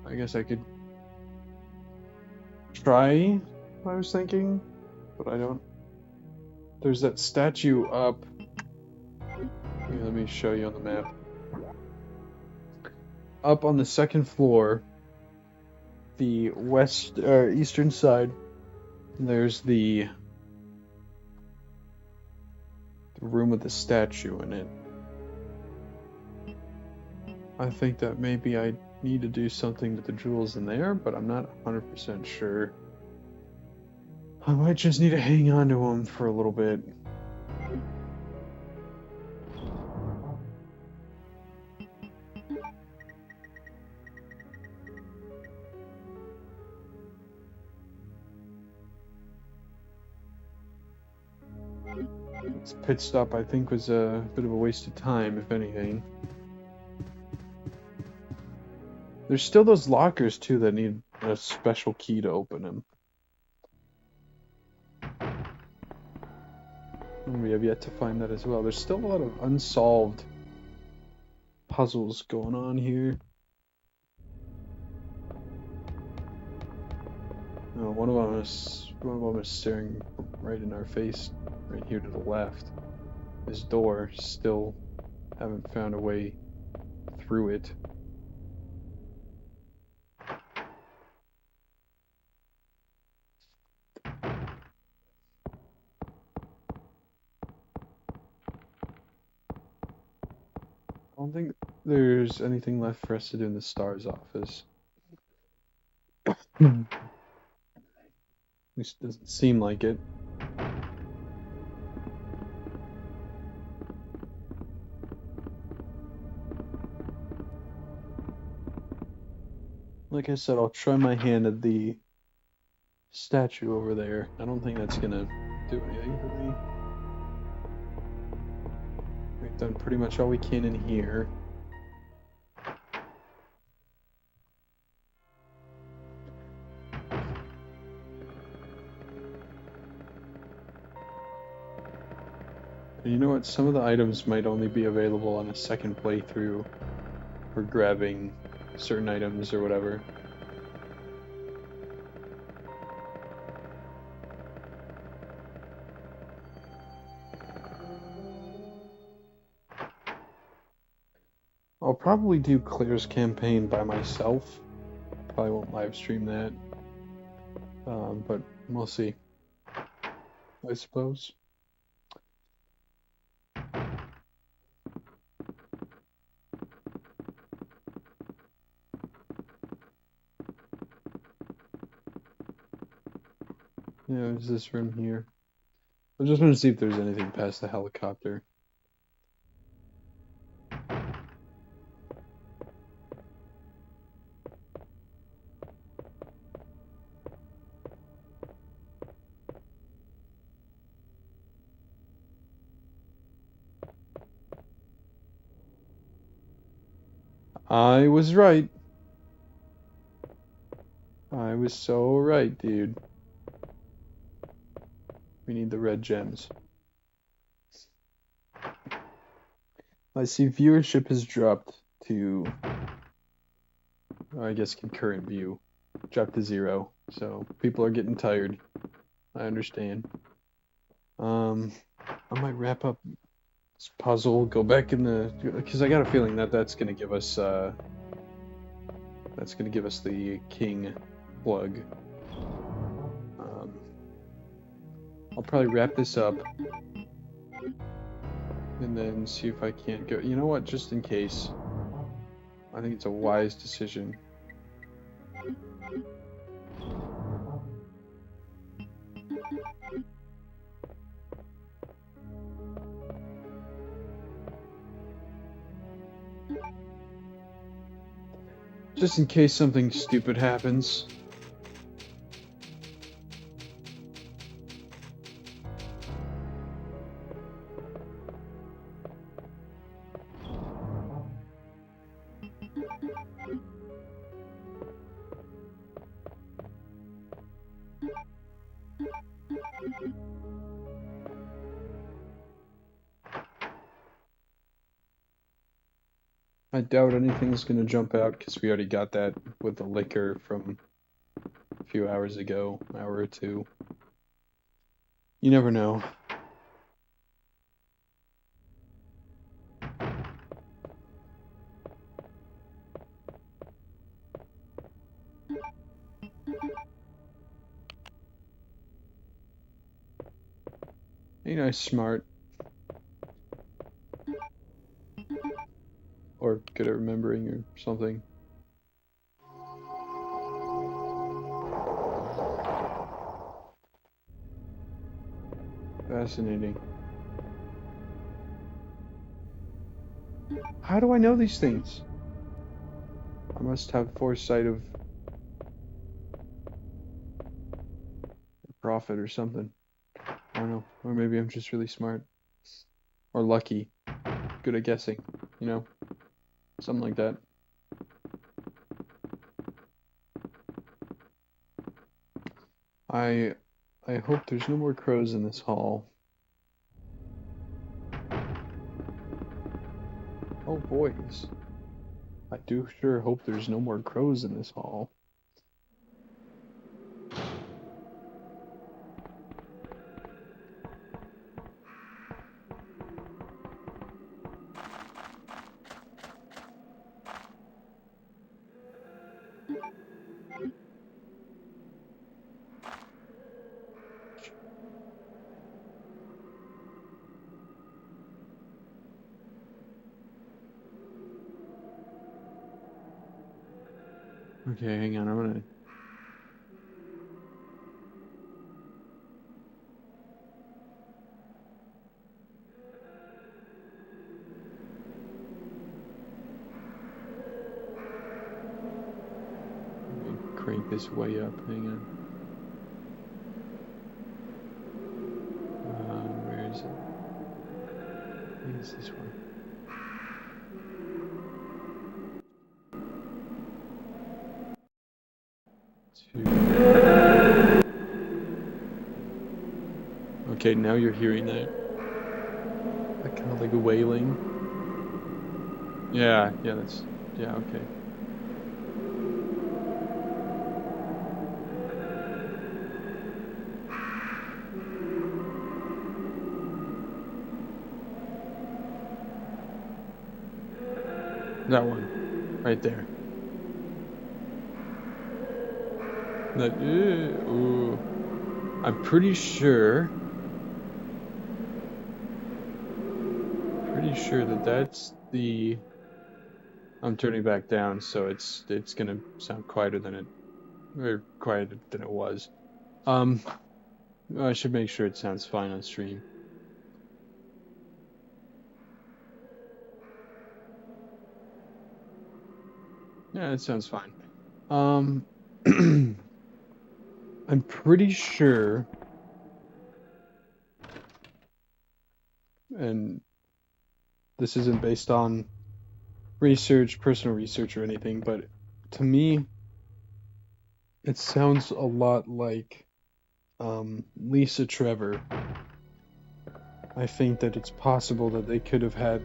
I guess I could try, I was thinking, but I don't. There's that statue up. Here, let me show you on the map. Up on the second floor, the eastern side, there's the room with the statue in it. I think that maybe I need to do something with the jewels in there, but I'm not 100% sure. I might just need to hang on to them for a little bit. This pit stop, I think, was a bit of a waste of time, if anything. There's still those lockers, too, that need a special key to open them. And we have yet to find that as well. There's still a lot of unsolved puzzles going on here. Oh, one of them is staring right in our face, right here to the left. This door, still haven't found a way through it. I don't think there's anything left for us to do in the STARS office. least it doesn't seem like it. Like I said, I'll try my hand at the statue over there. I don't think that's gonna do anything for me. We've done pretty much all we can in here. And you know what? Some of the items might only be available on a second playthrough for grabbing certain items or whatever. I'll probably do Claire's campaign by myself. Probably won't live stream that. But we'll see, I suppose. Yeah, there's this room here. I just want to see if there's anything past the helicopter. I was right. I was so right, dude. We need the red gems. I see viewership has dropped to, I guess, concurrent view. Dropped to 0. So people are getting tired. I understand. I might wrap up this puzzle, go back in the, because I got a feeling that that's gonna give us the king plug. I'll probably wrap this up and then see if I can't go. You know what? Just in case, I think it's a wise decision. Just in case something stupid happens. I doubt anything's gonna jump out because we already got that with the liquor from a few hours ago, hour or two. You never know. Ain't I smart? Or good at remembering or something. Fascinating. How do I know these things? I must have foresight of a prophet or something. I don't know. Or maybe I'm just really smart. Or lucky. Good at guessing. You know? Something like that. I hope there's no more crows in this hall. Oh boys. I do sure hope there's no more crows in this hall. Okay, hang on, I'm gonna... take this way up. Hang on. Where is it? I think it's this one. Okay, now you're hearing that. That kind of like a wailing. Yeah, okay. That one, right there. That, ooh. I'm pretty sure that that's the. I'm turning back down, so it's gonna sound quieter than it was. I should make sure it sounds fine on stream. Yeah, it sounds fine. I'm pretty sure, and this isn't based on personal research or anything, but to me, it sounds a lot like Lisa Trevor. I think that it's possible that they could have had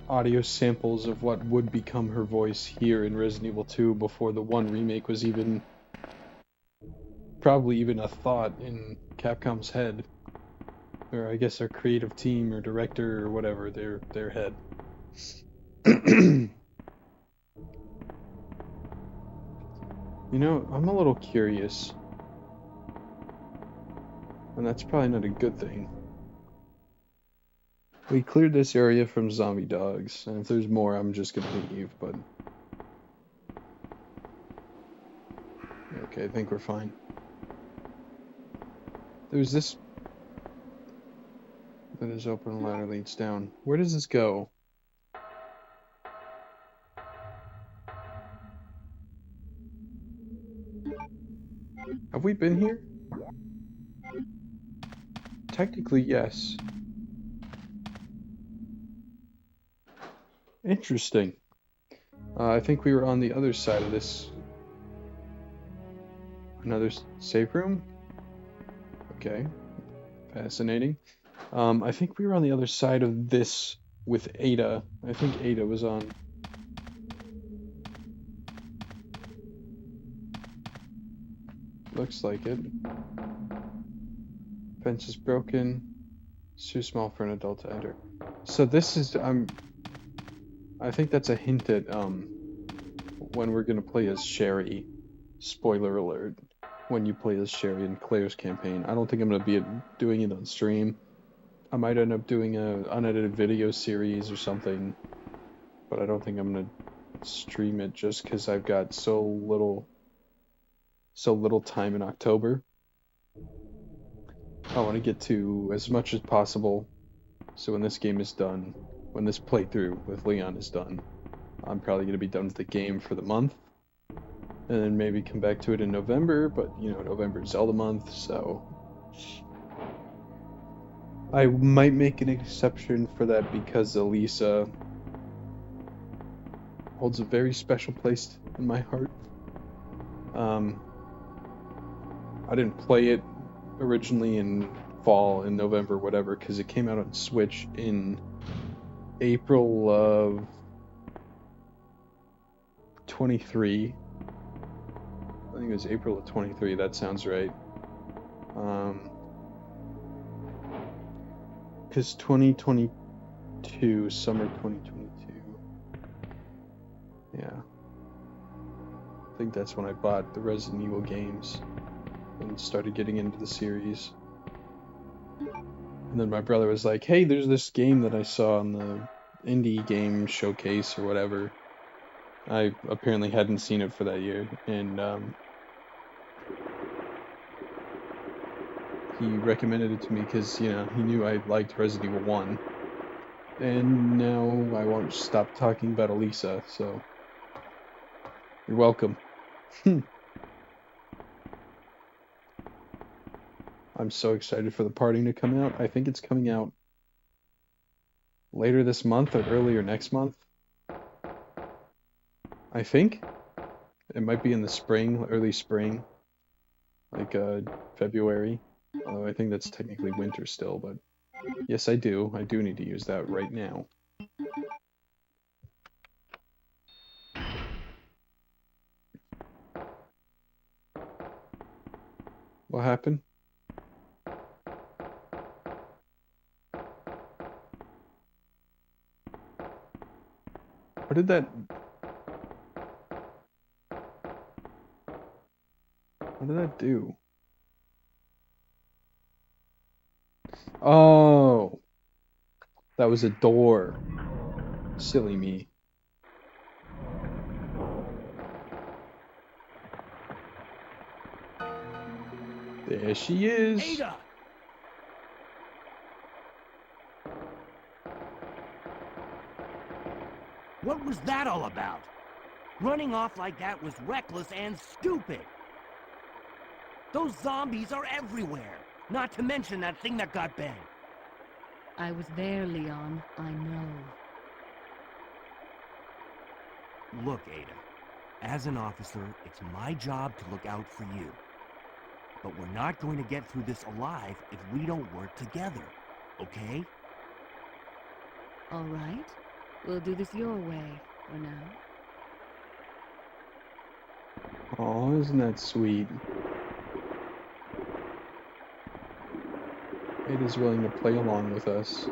audio samples of what would become her voice here in Resident Evil 2 before the 1 remake was probably even a thought in Capcom's head. Or I guess their creative team or director or whatever, their head. You know, I'm a little curious. And that's probably not a good thing. We cleared this area from zombie dogs, and if there's more, I'm just gonna leave, but... Okay, I think we're fine. There's this... that is open and ladder leads down. Where does this go? Have we been here? Technically, yes. Interesting. I think we were on the other side of this. Another safe room? Okay. Fascinating. I think we were on the other side of this with Ada. I think Ada was on. Looks like it. Fence is broken. It's too small for an adult to enter. So this is I think that's a hint at when we're gonna play as Sherry. Spoiler alert. When you play as Sherry in Claire's campaign. I don't think I'm gonna be doing it on stream. I might end up doing a unedited video series or something, but I don't think I'm gonna stream it just because I've got so little time in October. I want to get to as much as possible, so when this game is done, when this playthrough with Leon is done, I'm probably gonna be done with the game for the month, and then maybe come back to it in November. But you know, November is Zelda month, so I might make an exception for that because Alisa holds a very special place in my heart. I didn't play it originally in fall, in November, whatever, because it came out on Switch in April of 23. I think it was April of 23, that sounds right. Because 2022, summer 2022. Yeah. I think that's when I bought the Resident Evil games and started getting into the series. And then my brother was like, hey, there's this game that I saw on the indie game showcase or whatever. I apparently hadn't seen it for that year, and he recommended it to me because, you know, he knew I liked Resident Evil 1. And now I won't stop talking about Alisa, so you're welcome. I'm so excited for the parting to come out. I think it's coming out later this month or earlier next month. I think it might be in the spring, early spring, like February. Although I think that's technically winter still, but yes, I do. I do need to use that right now. What happened? What did that... What did that do? Oh! That was a door. Silly me. There she is! Ada! What was that all about? Running off like that was reckless and stupid. Those zombies are everywhere. Not to mention that thing that got banned. I was there, Leon. I know. Look, Ada. As an officer, it's my job to look out for you. But we're not going to get through this alive if we don't work together. Okay? All right. We'll do this your way for now. Oh, isn't that sweet? Ada's willing to play along with us.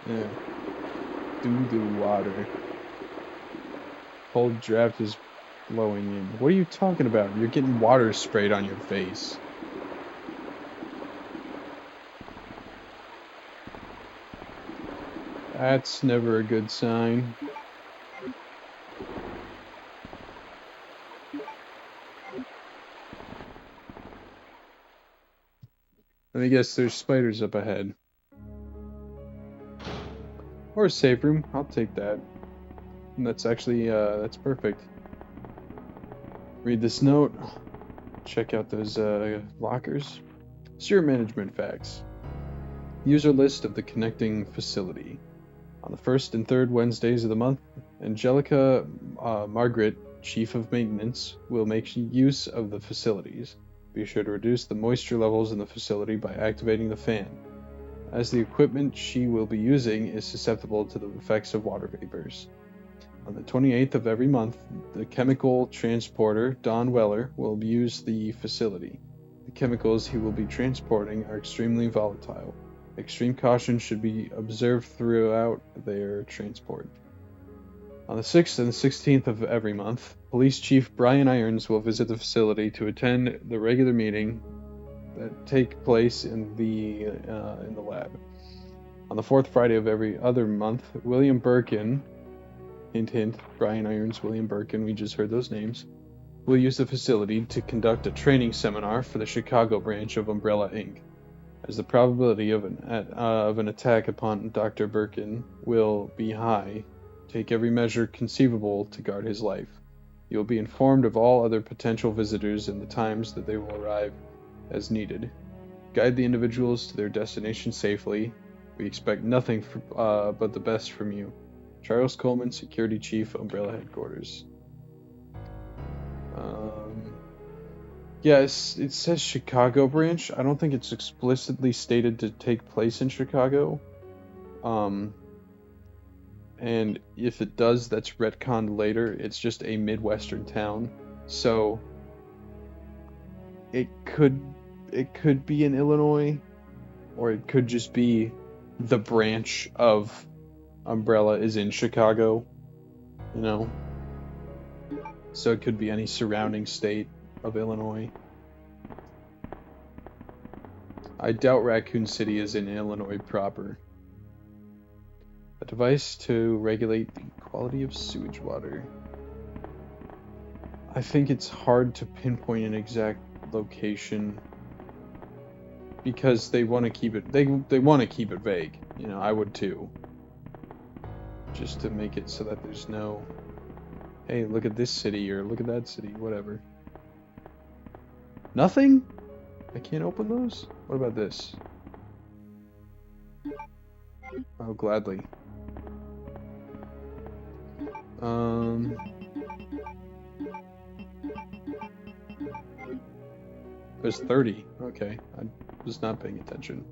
Yeah. Doo-doo water. Cold draft is blowing in. What are you talking about? You're getting water sprayed on your face. That's never a good sign. Let me guess, there's spiders up ahead. Or a safe room. I'll take that. And that's actually, that's perfect. Read this note. Check out those lockers. Sewer management facts. User list of the connecting facility. On the first and third Wednesdays of the month, Angelica Margaret, Chief of Maintenance, will make use of the facilities. Be sure to reduce the moisture levels in the facility by activating the fan, as the equipment she will be using is susceptible to the effects of water vapors. On the 28th of every month, the chemical transporter, Don Weller, will use the facility. The chemicals he will be transporting are extremely volatile. Extreme caution should be observed throughout their transport. On the 6th and the 16th of every month, Police Chief Brian Irons will visit the facility to attend the regular meeting that take place in the lab. On the 4th Friday of every other month, William Birkin, hint hint, Brian Irons, William Birkin, we just heard those names, will use the facility to conduct a training seminar for the Chicago branch of Umbrella Inc. As the probability of an attack upon Dr. Birkin will be high, take every measure conceivable to guard his life. You will be informed of all other potential visitors and the times that they will arrive as needed. Guide the individuals to their destination safely. We expect nothing but the best from you. Charles Coleman, Security Chief, Umbrella Headquarters. Yes, it says Chicago branch. I don't think it's explicitly stated to take place in Chicago. And if it does, that's retconned later. It's just a Midwestern town. So it could be in Illinois, or it could just be the branch of Umbrella is in Chicago, you know? So it could be any surrounding state of Illinois. I doubt Raccoon City is in Illinois proper. A device to regulate the quality of sewage water. I think it's hard to pinpoint an exact location because they want to keep it they want to keep it vague. You know, I would too. Just to make it so that there's no, hey, look at this city or look at that city, whatever. Nothing? I can't open those? What about this? Oh, gladly. There's 30. Okay, I was not paying attention.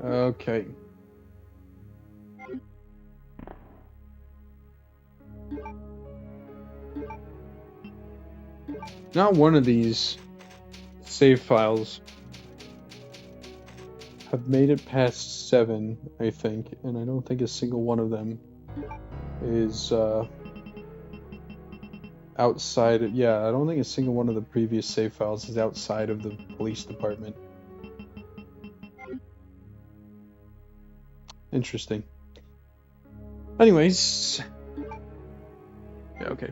Okay. Not one of these save files have made it past 7, I think, and I don't think a single one of them is outside of, yeah, I don't think a single one of the previous save files is outside of the police department. Interesting. Anyways. Yeah, okay.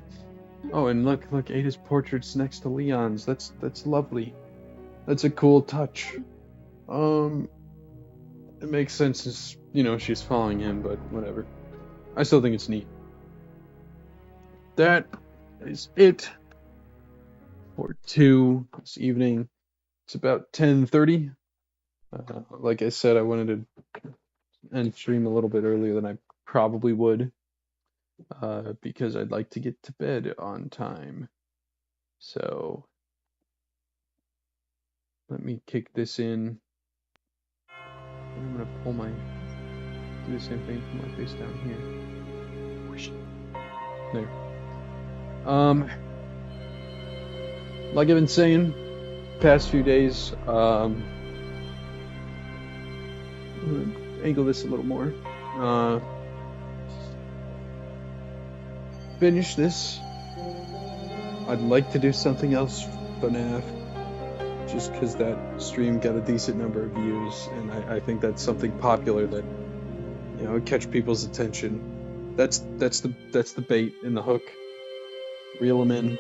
Oh, and look, Ada's portrait's next to Leon's. That's lovely. That's a cool touch. It makes sense as, you know, she's following him, but whatever. I still think it's neat. That is it for 2 this evening. It's about 10:30. Like I said, I wanted to end stream a little bit earlier than I probably would, because I'd like to get to bed on time. So let me kick this in. I'm gonna do the same thing, put my face down here. There. Like I've been saying, past few days, I'm gonna angle this a little more. Finish this. I'd like to do something else FNAF, just because that stream got a decent number of views, and I think that's something popular that, you know, would catch people's attention. That's the bait and the hook. Reel them in,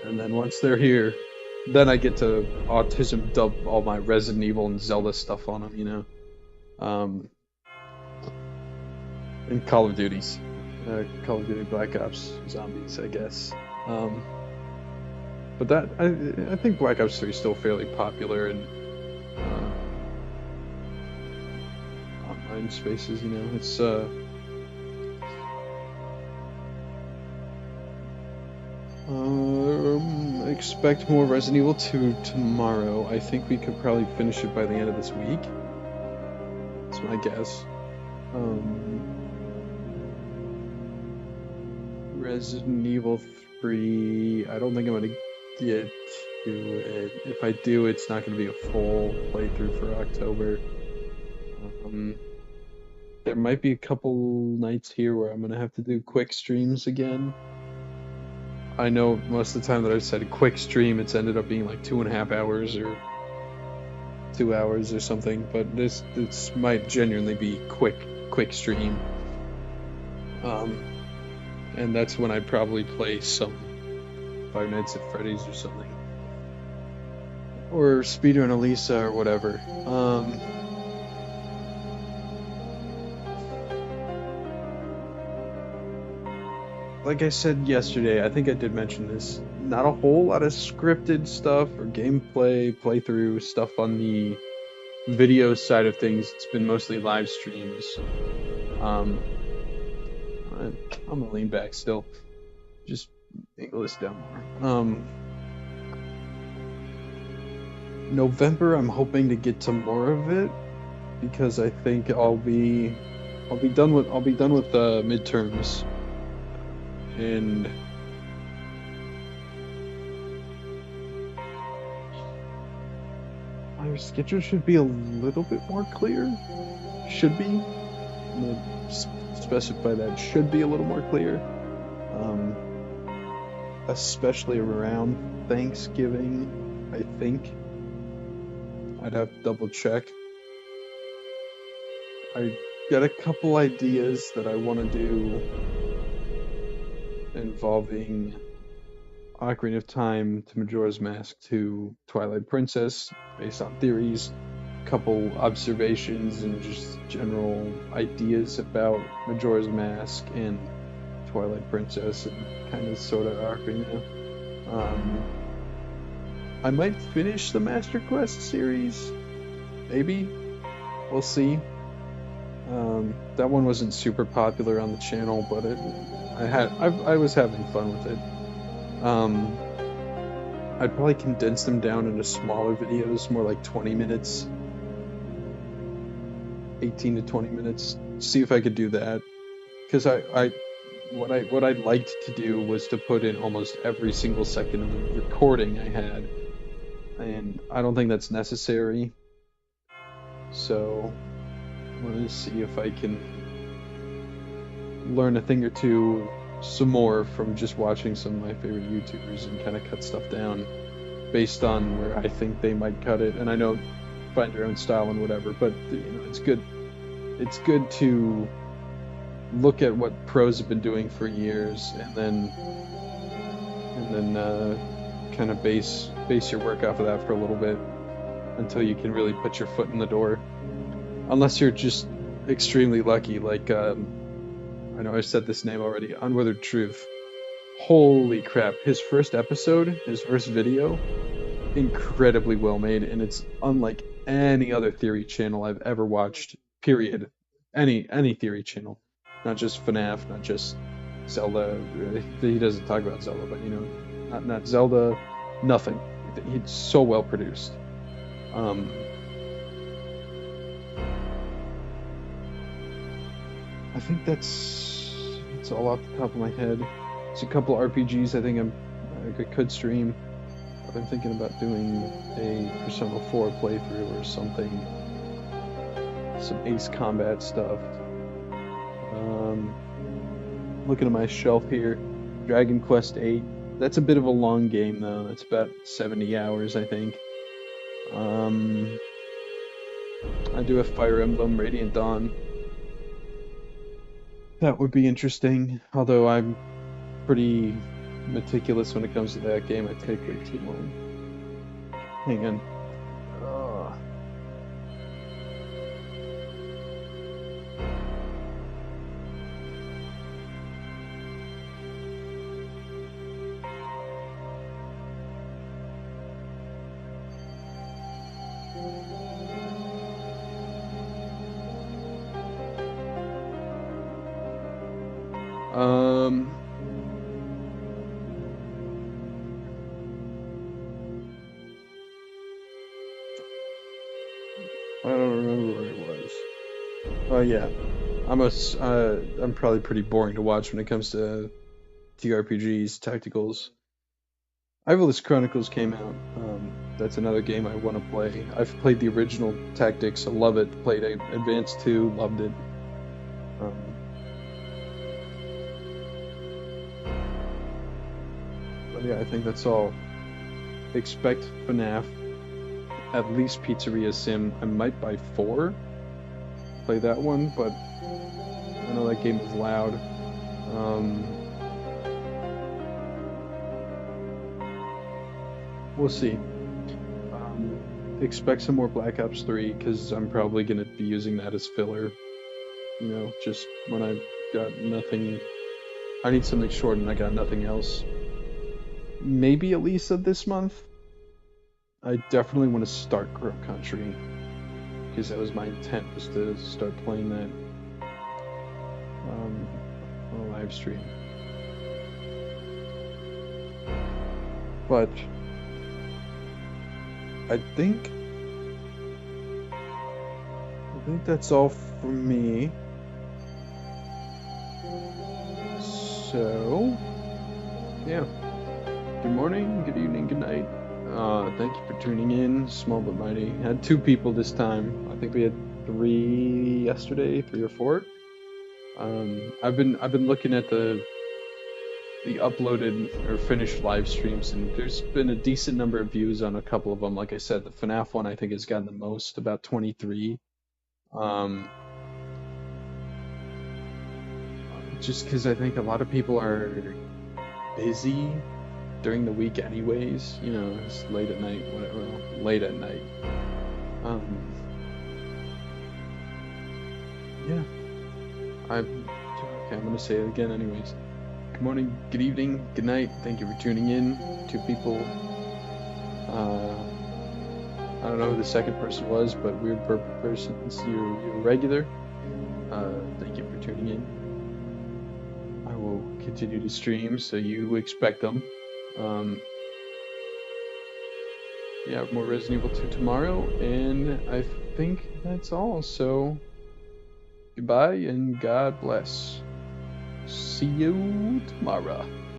and then once they're here, then I get to autism dub all my Resident Evil and Zelda stuff on them, you know. And Call of Duties. Call of Duty Black Ops Zombies, I guess. But that, I think Black Ops 3 is still fairly popular in online spaces, you know. It's expect more Resident Evil 2 tomorrow. I think we could probably finish it by the end of this week. That's my guess. Resident Evil 3, I don't think I'm gonna get to it. If I do, it's not gonna be a full playthrough for October. There might be a couple nights here where I'm gonna have to do quick streams again. I know most of the time that I've said quick stream, it's ended up being like 2.5 hours or 2 hours or something, but this might genuinely be quick stream. And that's when I'd probably play some Five Nights at Freddy's or something, or speedrun Alisa or whatever. Like I said yesterday, I think I did mention this, not a whole lot of scripted stuff or gameplay, playthrough stuff on the video side of things. It's been mostly live streams. I'm gonna lean back still. Just angle this down more. November, I'm hoping to get to more of it because I think I'll be done with the midterms. And my schedule should be a little bit more clear. Should be. I'm gonna specify that. Should be a little more clear. Especially around Thanksgiving, I think. I'd have to double check. I got a couple ideas that I want to do involving Ocarina of Time to Majora's Mask to Twilight Princess, based on theories, couple observations, and just general ideas about Majora's Mask and Twilight Princess and kind of sort of Ocarina. I might finish the Master Quest series, maybe. We'll see. That one wasn't super popular on the channel, but I was having fun with it. I'd probably condense them down into smaller videos, more like 20 minutes, 18 to 20 minutes. See if I could do that, because what I liked to do was to put in almost every single second of the recording I had, and I don't think that's necessary. So I'm gonna see if I can learn a thing or two some more from just watching some of my favorite YouTubers and kind of cut stuff down based on where I think they might cut it. And I know find your own style and whatever, but it's good. It's good to look at what pros have been doing for years and then kind of base your work off of that for a little bit until you can really put your foot in the door. Unless you're just extremely lucky, like I know I said this name already, Unwithered Truth. Holy crap, his first episode, his first video, incredibly well made, and it's unlike any other theory channel I've ever watched, period. Any theory channel. Not just FNAF, not just Zelda. He doesn't talk about Zelda, but not Zelda, nothing. It's so well produced. I think that's all off the top of my head. There's a couple RPGs I think I could stream. I've been thinking about doing a Persona 4 playthrough or something. Some Ace Combat stuff. Looking at my shelf here, Dragon Quest VIII. That's a bit of a long game though. It's about 70 hours, I think. I do have Fire Emblem Radiant Dawn. That would be interesting, although I'm pretty meticulous when it comes to that game. I take way too long. Hang on. I don't remember where it was. Oh yeah, I'm probably pretty boring to watch when it comes to TRPGs, tacticals. Ivalus Chronicles came out. That's another game I want to play. I've played the original Tactics, I love it. Played Advanced 2, loved it. But yeah, I think that's all. Expect FNAF. At least Pizzeria Sim. I might buy 4. Play that one, but I know that game is loud. We'll see. Expect some more Black Ops 3, because I'm probably going to be using that as filler. Just when I've got nothing. I need something short and I got nothing else. Maybe Alisa this month. I definitely want to start Crow Country, because that was my intent, was to start playing that on a live stream. But I think that's all for me. So yeah. Good morning, good evening, good night. Thank you for tuning in. Small but mighty. Had 2 people this time. I think we had 3 yesterday, 3 or 4. I've been looking at the the uploaded or finished live streams, and there's been a decent number of views on a couple of them. Like I said, the FNAF one I think has gotten the most, about 23. Just because I think a lot of people are busy during the week anyways, you know, it's late at night, whatever, well, late at night. Yeah. Okay, I'm gonna say it again anyways. Good morning, good evening, good night. Thank you for tuning in. 2 people. I don't know who the second person was, but weird purple person. You're regular. Thank you for tuning in. I will continue to stream, so you expect them. Yeah, more Resident Evil 2 tomorrow, and I think that's all. So, goodbye and God bless. See you tomorrow.